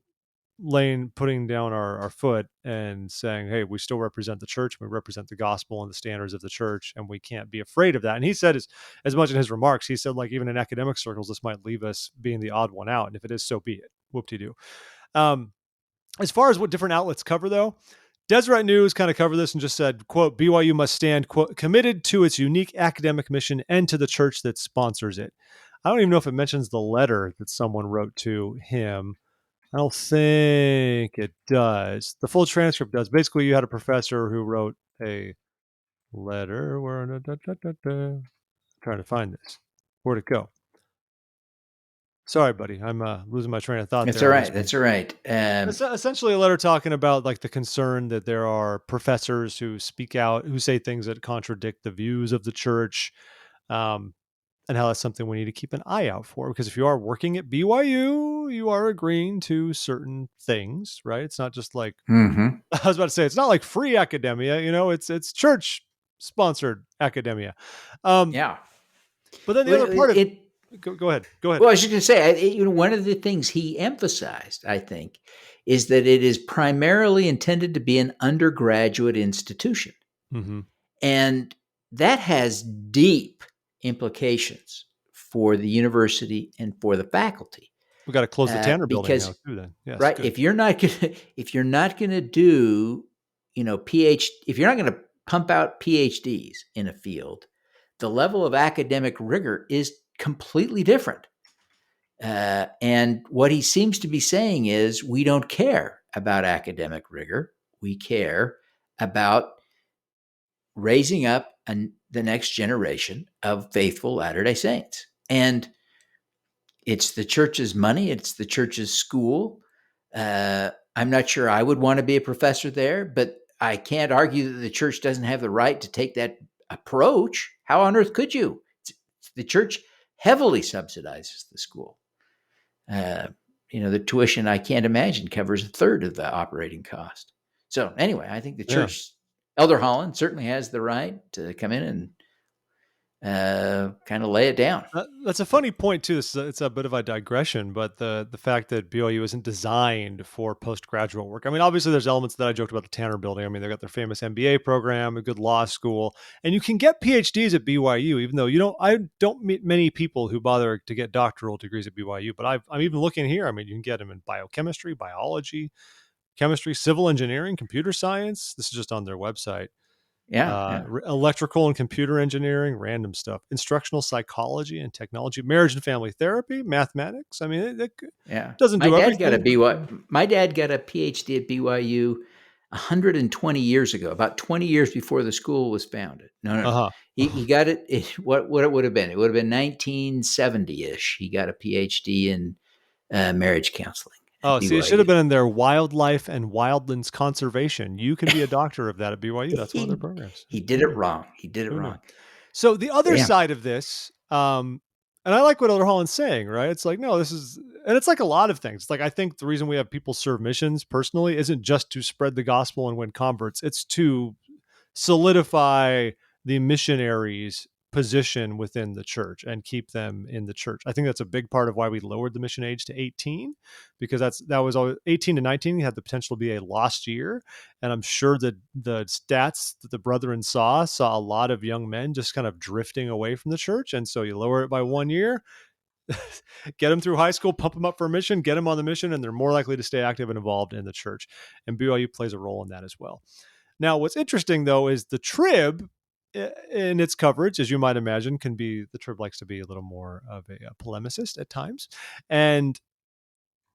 putting down our foot and saying, hey, we still represent the church, we represent the gospel and the standards of the church, and we can't be afraid of that. And he said, as much in his remarks, he said, like, even in academic circles, this might leave us being the odd one out. And if it is, so be it. Whoop-de-doo. Um, as far as what different outlets cover, though, Deseret News kind of covered this and just said, quote, BYU must stand, quote, committed to its unique academic mission and to the church that sponsors it. I don't even know if it mentions the letter that someone wrote to him. I don't think it does. The full transcript does. Basically, you had a professor who wrote a letter. Trying to find this. Where'd it go? Sorry, buddy. I'm losing my train of thought That's there all on right. this one. That's all right. It's essentially a letter talking about like the concern that there are professors who speak out, who say things that contradict the views of the church, um, and how that's something we need to keep an eye out for. Because if you are working at BYU, you are agreeing to certain things, right? It's not just like Mm-hmm. I was about to say, it's not like free academia, it's church sponsored academia. Um, Yeah. but then the Well, other part of go ahead, go ahead. Well, I was just going to say, one of the things he emphasized, I think, is that it is primarily intended to be an undergraduate institution. Mm-hmm. And that has deep implications for the university and for the faculty. We got to close the Tanner building now Because too. Then yes, right, good. if you're not going to do, if you're not going to pump out PhDs in a field, the level of academic rigor is completely different. And what he seems to be saying is, we don't care about academic rigor. We care about raising up the next generation of faithful Latter-day Saints. And It's the church's money. It's the church's school. I'm not sure I would want to be a professor there, but I can't argue that the church doesn't have the right to take that approach. How on earth could you? The church heavily subsidizes the school. Uh, the tuition, I can't imagine, covers a third of the operating cost. So anyway, I think the Yeah. church, Elder Holland certainly has the right to come in and kind of lay it down. That's a funny point too. It's a bit of a digression, but the fact that BYU isn't designed for postgraduate work. I mean, obviously there's elements that I joked about the Tanner Building. I mean, they've got their famous MBA program, a good law school, and you can get PhDs at BYU, even though I don't meet many people who bother to get doctoral degrees at BYU. But I'm even looking here. I mean, you can get them in biochemistry, biology, chemistry, civil engineering, computer science. This is just on their website. Yeah. Electrical and computer engineering, random stuff, instructional psychology and technology, marriage and family therapy, mathematics. I mean, it Yeah. doesn't My do dad got a everything. BYU. My dad got a PhD at BYU 120 years ago, about 20 years before the school was founded. No. Uh He huh. got it. What it would have been? It would have been 1970-ish. He got a PhD in marriage counseling at Oh, see, it should have BYU. been in their wildlife and wildlands conservation. You can be a doctor of that at BYU. That's one of their he programs. he did Who it knew? wrong. He did it Who knew? wrong. So the other Yeah. side of this, and I like what Elder Holland's saying, right? It's like, no, and it's like a lot of things. Like, I think the reason we have people serve missions personally isn't just to spread the gospel and win converts. It's to solidify the missionaries' position within the church and keep them in the church. I think that's a big part of why we lowered the mission age to 18, because that was always 18 to 19 had the potential to be a lost year. And I'm sure that the stats that the brethren saw a lot of young men just kind of drifting away from the church. And so you lower it by 1 year, get them through high school, pump them up for a mission, get them on the mission, and they're more likely to stay active and involved in the church. And BYU plays a role in that as well. Now, what's interesting though is the Trib in its coverage, as you might imagine, the Trib likes to be a little more of a polemicist at times. And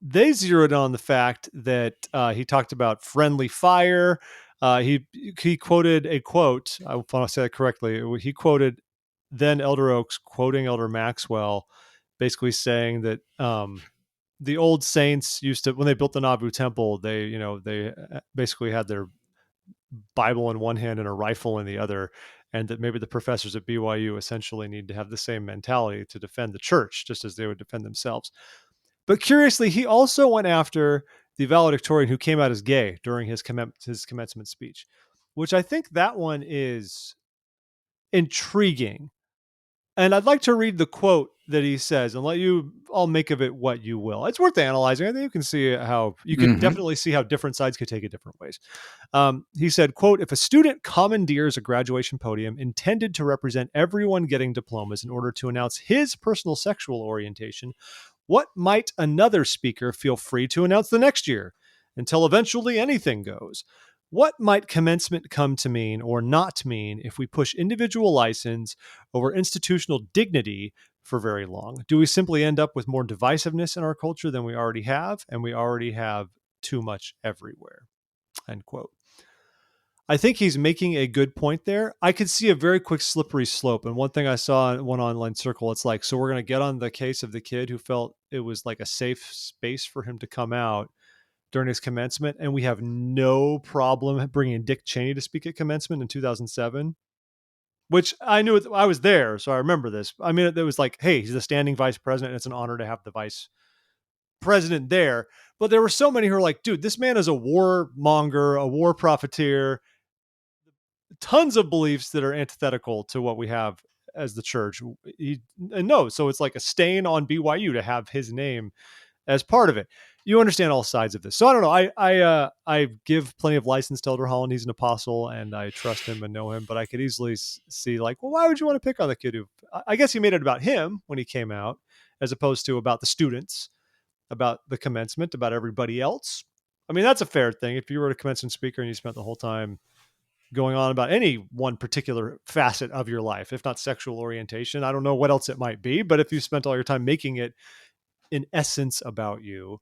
they zeroed on the fact that he talked about friendly fire. He quoted a quote. I want to say that correctly. He quoted then Elder Oaks quoting Elder Maxwell, basically saying that the old saints used to, when they built the Nauvoo Temple, they basically had their Bible in one hand and a rifle in the other, and that maybe the professors at BYU essentially need to have the same mentality to defend the church, just as they would defend themselves. But curiously, he also went after the valedictorian who came out as gay during his commencement speech, which I think that one is intriguing. And I'd like to read the quote that he says and let you all make of it what you will. It's worth analyzing. I think you could Mm-hmm. definitely see how different sides could take it different ways. He said, quote, if a student commandeers a graduation podium intended to represent everyone getting diplomas in order to announce his personal sexual orientation, what might another speaker feel free to announce the next year until eventually anything goes? What might commencement come to mean or not mean if we push individual license over institutional dignity for very long? Do we simply end up with more divisiveness in our culture than we already have? And we already have too much everywhere. End quote. I think he's making a good point there. I could see a very quick slippery slope. And one thing I saw in one online circle, it's like, so we're going to get on the case of the kid who felt it was like a safe space for him to come out during his commencement. And we have no problem bringing Dick Cheney to speak at commencement in 2007, which I knew I was there. So I remember this. I mean, it was like, hey, he's the standing vice president. And it's an honor to have the vice president there. But there were so many who were like, dude, this man is a warmonger, a war profiteer, tons of beliefs that are antithetical to what we have as the church. So it's like a stain on BYU to have his name as part of it. You understand all sides of this. So I don't know. I give plenty of license to Elder Holland. He's an apostle, and I trust him and know him. But I could easily see like, well, why would you want to pick on the kid who? I guess he made it about him when he came out, as opposed to about the students, about the commencement, about everybody else. I mean, that's a fair thing. If you were a commencement speaker and you spent the whole time going on about any one particular facet of your life, if not sexual orientation. I don't know what else it might be, but if you spent all your time making it in essence about you,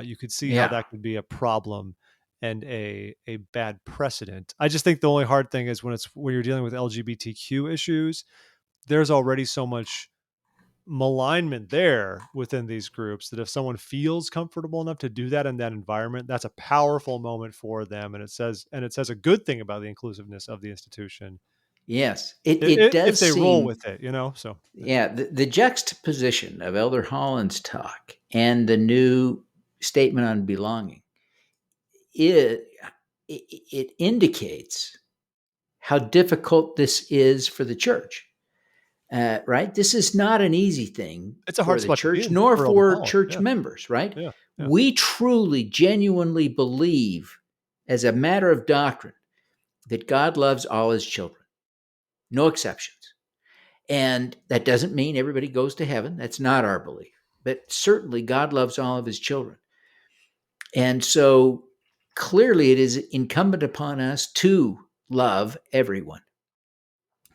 you could see how Yeah. that could be a problem and a bad precedent. I just think the only hard thing is when you're dealing with LGBTQ issues, there's already so much malignment there within these groups, that if someone feels comfortable enough to do that in that environment, that's a powerful moment for them. And it says a good thing about the inclusiveness of the institution Yes, it if does they roll seem, with it, so yeah, the juxtaposition of Elder Holland's talk and the new statement on belonging, it, it indicates how difficult this is for the church. Right? This is not an easy thing it's a for hard the spot to be church, in nor for Elder for Holland. church Yeah, members, right? yeah, yeah. We truly, genuinely believe, as a matter of doctrine, that God loves all his children, no exceptions. And that doesn't mean everybody goes to heaven. That's not our belief. But certainly God loves all of his children. And so clearly it is incumbent upon us to love everyone,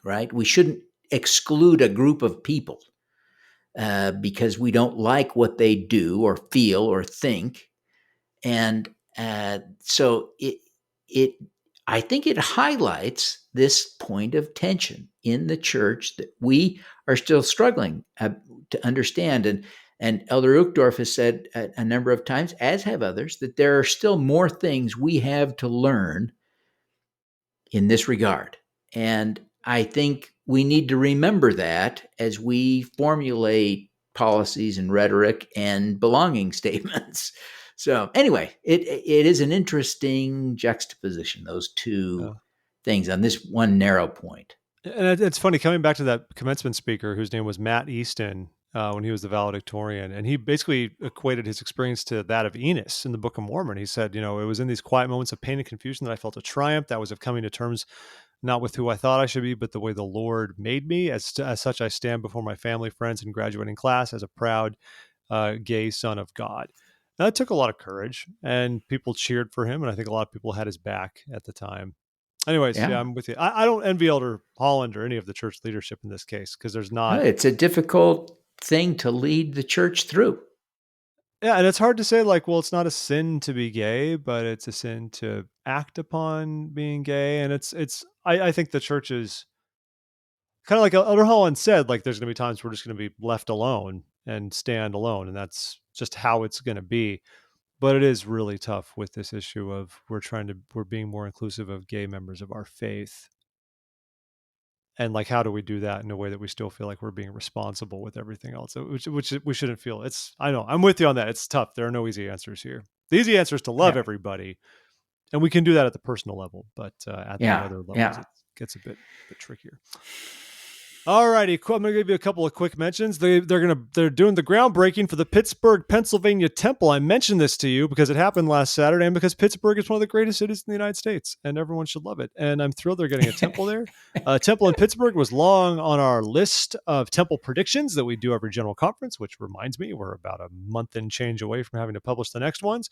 right? We shouldn't exclude a group of people because we don't like what they do or feel or think. And so it I think it highlights this point of tension in the church that we are still struggling to understand. And Elder Uchtdorf has said a number of times, as have others, that there are still more things we have to learn in this regard. And I think we need to remember that as we formulate policies and rhetoric and belonging statements. So anyway, it is an interesting juxtaposition, those two things on this one narrow point. And it's funny, coming back to that commencement speaker whose name was Matt Easton, when he was the valedictorian, and he basically equated his experience to that of Enos in the Book of Mormon. He said, it was in these quiet moments of pain and confusion that I felt a triumph. That was of coming to terms not with who I thought I should be, but the way the Lord made me. As such, I stand before my family, friends, and graduating class as a proud gay son of God. Now, that took a lot of courage, and people cheered for him, and I think a lot of people had his back at the time. Anyways, yeah, I'm with you. I don't envy Elder Holland or any of the church leadership in this case, because there's not. It's a difficult thing to lead the church through. Yeah, and it's hard to say, like, well, it's not a sin to be gay, but it's a sin to act upon being gay. And I think the church is kind of like Elder Holland said, like, there's going to be times we're just going to be left alone and stand alone. And that's just how it's going to be. But it is really tough with this issue of we're being more inclusive of gay members of our faith. And like, how do we do that in a way that we still feel like we're being responsible with everything else, which we shouldn't feel. I know, I'm with you on that. It's tough. There are no easy answers here. The easy answer is to love everybody, and we can do that at the personal level, but at the other levels, it gets a bit trickier. All righty, I'm going to give you a couple of quick mentions. They're doing the groundbreaking for the Pittsburgh, Pennsylvania temple. I mentioned this to you because it happened last Saturday, and because Pittsburgh is one of the greatest cities in the United States, and everyone should love it. And I'm thrilled they're getting a temple there. Temple in Pittsburgh was long on our list of temple predictions that we do every general conference, which reminds me we're about a month and change away from having to publish the next ones.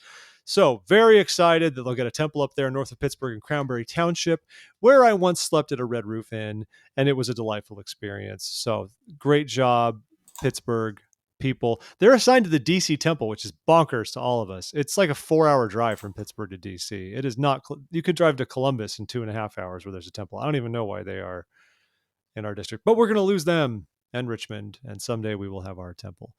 So very excited that they'll get a temple up there north of Pittsburgh in Cranberry Township, where I once slept at a Red Roof Inn, and it was a delightful experience. So great job, Pittsburgh people. They're assigned to the DC temple, which is bonkers to all of us. It's like a 4-hour drive from Pittsburgh to DC. It is not, you could drive to Columbus in 2.5 hours where there's a temple. I don't even know why they are in our district, but we're going to lose them and Richmond. And someday we will have our temple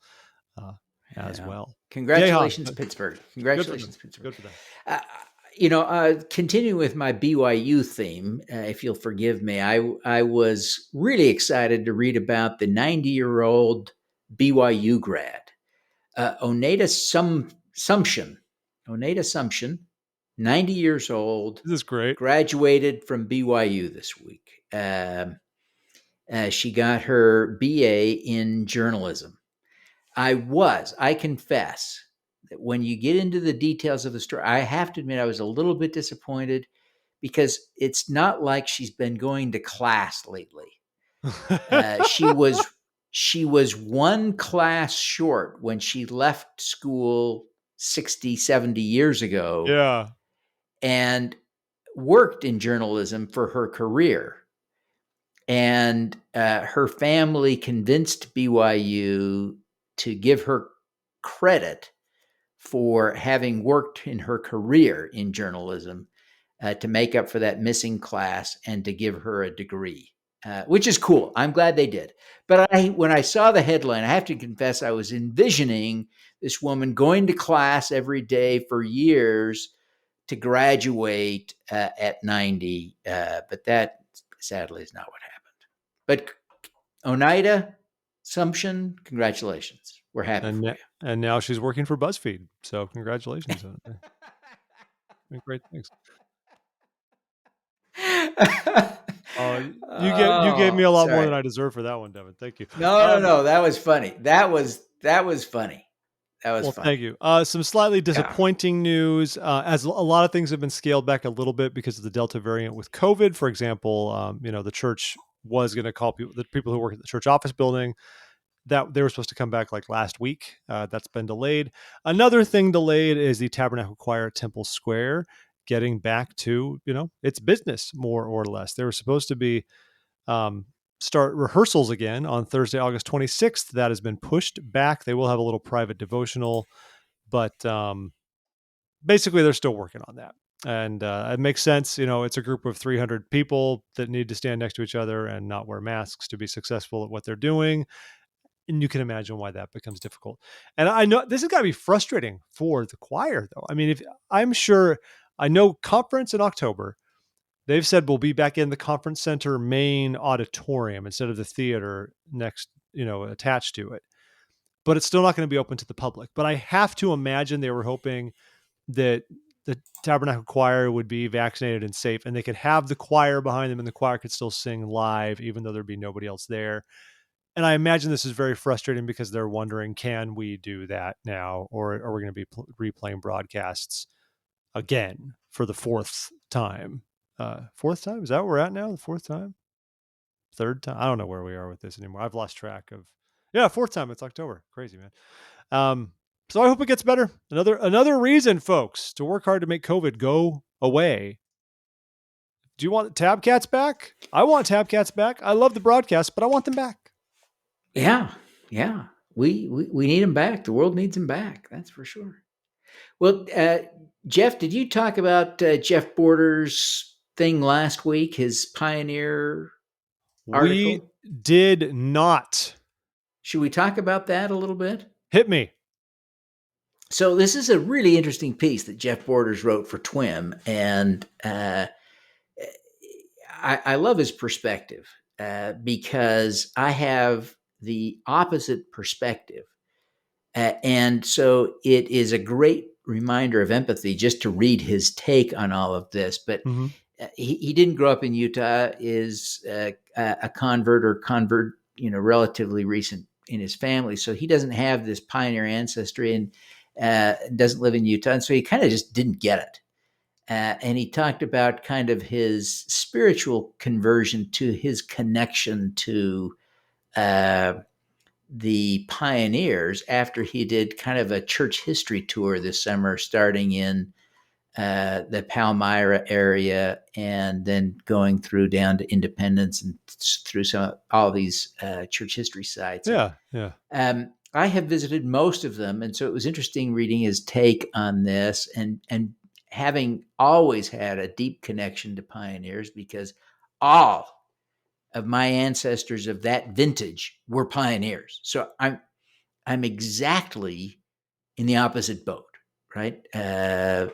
as well. Congratulations, Pittsburgh. Congratulations, Pittsburgh. Good for them. Continuing with my BYU theme, if you'll forgive me, I was really excited to read about the 90-year-old BYU grad, Oneida Sumption, 90 years old. This is great. Graduated from BYU this week. She got her BA in journalism. I confess that when you get into the details of the story, I have to admit I was a little bit disappointed because it's not like she's been going to class lately. She was one class short when she left school 60, 70 years ago. Yeah. And worked in journalism for her career. And her family convinced BYU to give her credit for having worked in her career in journalism to make up for that missing class and to give her a degree. which is cool. I'm glad they did. But when I saw the headline, I have to confess I was envisioning this woman going to class every day for years to graduate at 90. But that sadly is not what happened. But Oneida, Assumption, congratulations. We're happy for you. And now she's working for BuzzFeed. So congratulations. Great things. You gave me a lot more than I deserve for that one, Devin. Thank you. No. That was funny. That was funny. Well, thank you. Some slightly disappointing news, as a lot of things have been scaled back a little bit because of the Delta variant with COVID. For example, the church was going to call the people who work at the church office building, that they were supposed to come back like last week. That's been delayed. Another thing delayed is the Tabernacle Choir at Temple Square getting back to, its business more or less. They were supposed to be start rehearsals again on Thursday, August 26th. That has been pushed back. They will have a little private devotional, but basically they're still working on that. And it makes sense. It's a group of 300 people that need to stand next to each other and not wear masks to be successful at what they're doing. And you can imagine why that becomes difficult. And I know this has got to be frustrating for the choir, though. I mean, I know conference in October, they've said we'll be back in the conference center main auditorium instead of the theater next, attached to it. But it's still not going to be open to the public. But I have to imagine they were hoping that the Tabernacle Choir would be vaccinated and safe, and they could have the choir behind them and the choir could still sing live, even though there'd be nobody else there. And I imagine this is very frustrating because they're wondering, can we do that now? Or are we going to be replaying broadcasts again for the fourth time? Fourth time? Is that where we're at now? The fourth time? Third time? I don't know where we are with this anymore. I've lost track of. Yeah, fourth time. It's October. Crazy, man. So I hope it gets better. Another reason, folks, to work hard to make COVID go away. Do you want Tab Cats back? I want Tab Cats back. I love the broadcast, but I want them back. Yeah. We need them back. The world needs them back. That's for sure. Well, Jeff, did you talk about Jeff Border's thing last week? His Pioneer article? We did not. Should we talk about that a little bit? Hit me. So this is a really interesting piece that Jeff Borders wrote for TWIM, and I love his perspective because I have the opposite perspective. And so it is a great reminder of empathy just to read his take on all of this. But he didn't grow up in Utah, is a convert, relatively recent in his family. So he doesn't have this pioneer ancestry and doesn't live in Utah. And so he kind of just didn't get it. And he talked about kind of his spiritual conversion to his connection to the pioneers after he did kind of a church history tour this summer, starting in the Palmyra area and then going through down to Independence and through all these church history sites. Yeah. I have visited most of them, and so it was interesting reading his take on this and having always had a deep connection to pioneers because all of my ancestors of that vintage were pioneers. So I'm exactly in the opposite boat, right? I'll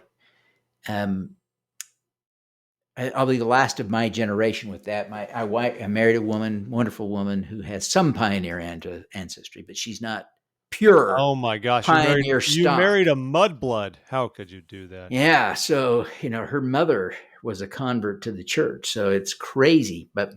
be the last of my generation with that. I married a wonderful woman who has some pioneer ancestry, but she's not pure. Oh my gosh! Pioneer you married a mudblood. How could you do that? Yeah. So her mother was a convert to the church, so it's crazy. But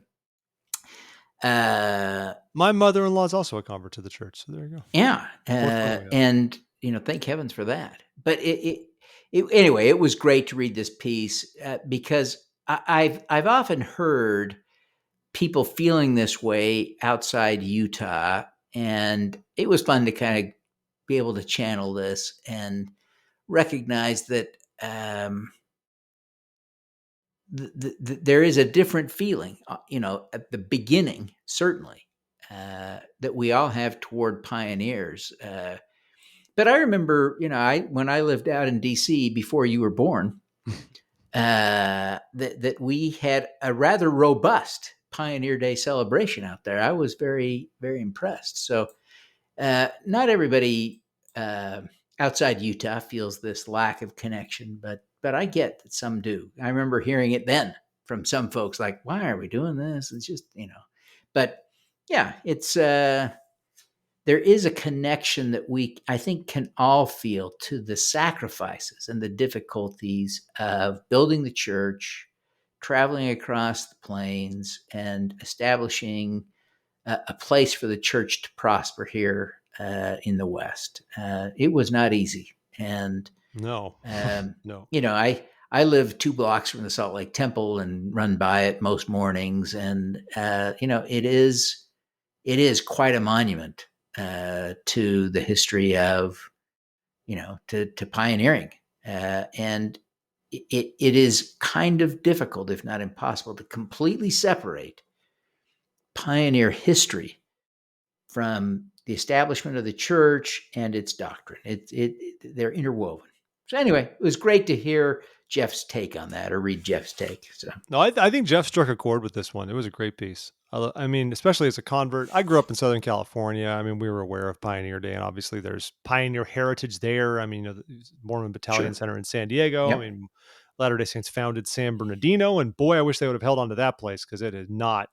my mother-in-law is also a convert to the church. So there you go. Yeah, and thank heavens for that. But anyway, it was great to read this piece because I've often heard people feeling this way outside Utah, and it was fun to kind of be able to channel this and recognize that there is a different feeling, at the beginning, certainly, that we all have toward pioneers. But I remember, when I lived out in D.C. before you were born, that we had a rather robust Pioneer Day celebration out there. I was very, very impressed. So not everybody outside Utah feels this lack of connection, but I get that some do. I remember hearing it then from some folks, like, why are we doing this? It's just, but yeah, it's there is a connection that I think, can all feel to the sacrifices and the difficulties of building the church, traveling across the plains, and establishing a place for the church to prosper here in the West. It was not easy. And, No, no. I live 2 blocks from the Salt Lake Temple and run by it most mornings. And, it is quite a monument to the history of, to pioneering. And it is kind of difficult, if not impossible, to completely separate pioneer history from the establishment of the church and its doctrine. They're interwoven. So anyway, it was great to hear Jeff's take on that, or read Jeff's take. So No, I think Jeff struck a chord with this one. It was a great piece. I mean, especially as a convert, I grew up in Southern California. I mean, we were aware of Pioneer Day, and obviously there's pioneer heritage there. I mean, the Mormon Battalion sure. Center in San Diego. Yep. I mean, Latter-day Saints founded San Bernardino, and boy, I wish they would have held on to that place, because it has not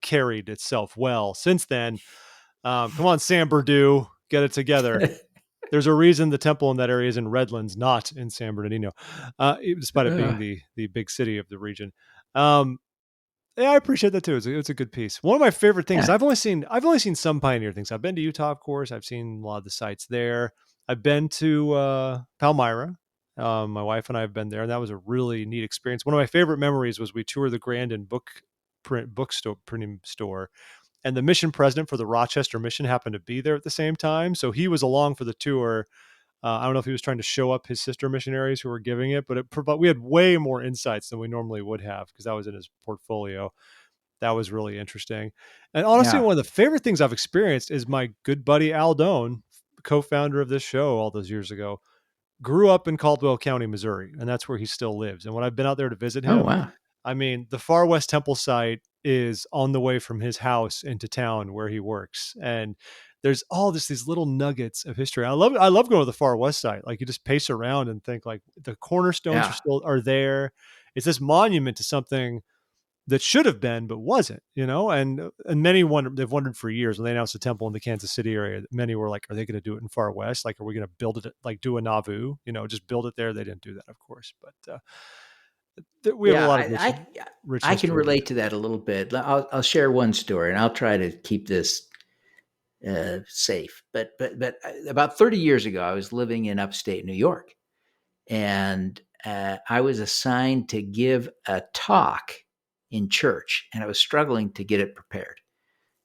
carried itself well since then. Come on, San Berdue, get it together. There's a reason the temple in that area is in Redlands, not in San Bernardino, despite it being the big city of the region. Yeah, I appreciate that too. It's a good piece. One of my favorite things. Yeah. I've only seen some Pioneer things. I've been to Utah, of course. I've seen a lot of the sites there. I've been to Palmyra. My wife and I have been there, and that was a really neat experience. One of my favorite memories was we toured the Grandin bookstore printing store, and the mission president for the Rochester mission happened to be there at the same time. So he was along for the tour. I don't know if he was trying to show up his sister missionaries who were giving it, but we had way more insights than we normally would have, because that was in his portfolio. That was really interesting. And honestly, Yeah. one of the favorite things I've experienced is my good buddy Al Doan, co-founder of this show all those years ago, grew up in Caldwell County, Missouri, and that's where he still lives. And when I've been out there to visit Oh, him, wow. I mean, the Far West Temple site is on the way from his house into town where he works. And there's all these little nuggets of history. I love going to the Far West site. Like, you just pace around and think, like, the cornerstones Yeah. are there. It's this monument to something that should have been, but wasn't, and many they've wondered for years when they announced the temple in the Kansas City area. Many were like, are they going to do it in Far West? Like, are we going to build it, like do a Nauvoo, just build it there? They didn't do that, of course, but we have a Yeah. lot of rich I can history. relate to that a little bit. I'll share one story, and I'll try to keep this safe. But about 30 years ago, I was living in upstate New York, and I was assigned to give a talk in church, and I was struggling to get it prepared.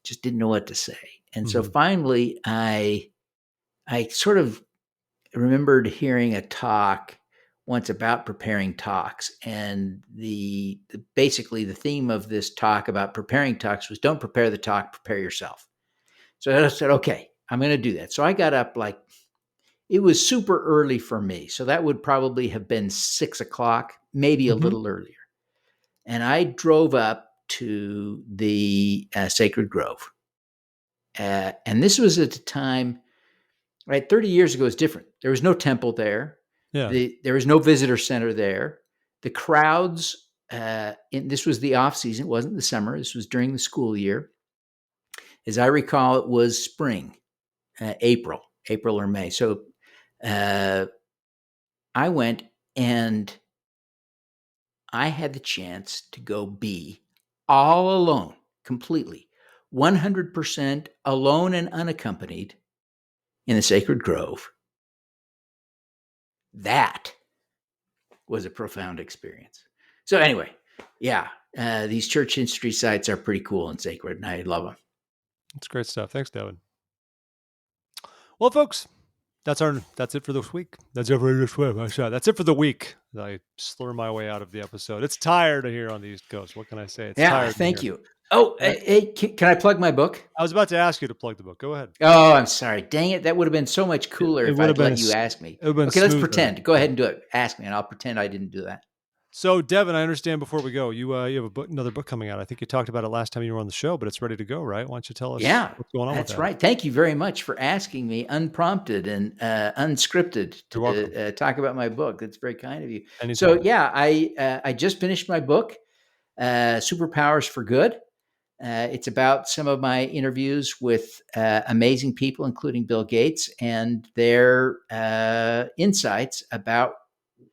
Just didn't know what to say. And so finally, I sort of remembered hearing a talk once about preparing talks, and basically the theme of this talk about preparing talks was, don't prepare the talk, prepare yourself. So I said, okay, I'm going to do that. So I got up, like, it was super early for me. So that would probably have been 6 o'clock, maybe a little earlier. And I drove up to the Sacred Grove. And this was at a time, right? 30 years ago was different. There was no temple there. Yeah. There was no visitor center there. The crowds, this was the off season. It wasn't the summer. This was during the school year. As I recall, it was spring, April or May. So I went, and I had the chance to go be all alone, completely, 100% alone and unaccompanied in the Sacred Grove. That was a profound experience. So anyway, yeah, these church history sites are pretty cool and sacred, and I love them. That's great stuff. Thanks, Devin. Well, folks, that's it for this week. That's it for this week. That's it for the week. I slur my way out of the episode. It's tired here on the East Coast. What can I say? It's tired. Thank you. Oh, hey, can I plug my book? I was about to ask you to plug the book. Go ahead. Oh, I'm sorry. Dang it. That would have been so much cooler if I'd let you ask me. Okay, let's pretend. Go ahead and do it. Ask me, and I'll pretend I didn't do that. So, Devin, I understand before we go, you have another book coming out. I think you talked about it last time you were on the show, but it's ready to go, right? Why don't you tell us Yeah, what's going on with that's that? right. Thank you very much for asking me, unprompted and unscripted, You're welcome. to talk about my book. That's very kind of you. So, Anytime. yeah, I just finished my book, Superpowers for Good. It's about some of my interviews with amazing people, including Bill Gates, and their insights about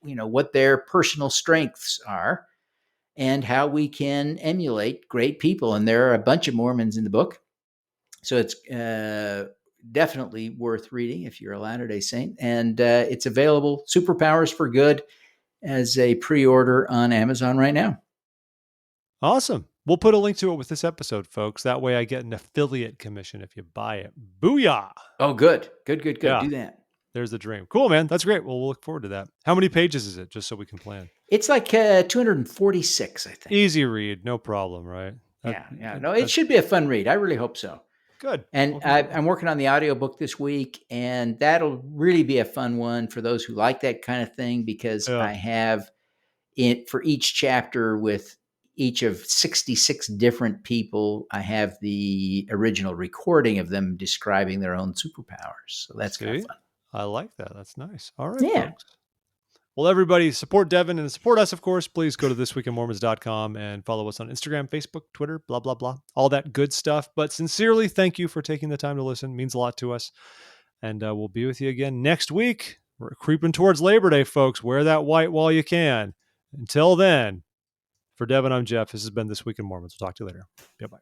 what their personal strengths are and how we can emulate great people. And there are a bunch of Mormons in the book, so it's definitely worth reading if you're a Latter-day Saint. And it's available, Superpowers for Good, as a pre-order on Amazon right now. Awesome. We'll put a link to it with this episode, folks. That way I get an affiliate commission if you buy it. Booyah. Oh, good. Good. Yeah, Do that. there's the dream. Cool, man. That's great. Well, we'll look forward to that. How many pages is it, just so we can plan? It's like 246, I think. Easy read. No problem, right? Yeah. No, it should be a fun read. I really hope so. Good. And I'm working on the audiobook this week, and that'll really be a fun one for those who like that kind of thing, because I have it for each chapter with each of 66 different people. I have the original recording of them describing their own superpowers. So that's kind of fun. I like that. That's nice. All right, Yeah. folks. Well, everybody, support Devin and support us, of course. Please go to thisweekinmormons.com and follow us on Instagram, Facebook, Twitter, blah, blah, blah. All that good stuff. But sincerely, thank you for taking the time to listen. It means a lot to us. And we'll be with you again next week. We're creeping towards Labor Day, folks. Wear that white while you can. Until then, for Devin, I'm Jeff. This has been This Week in Mormons. We'll talk to you later. Bye-bye.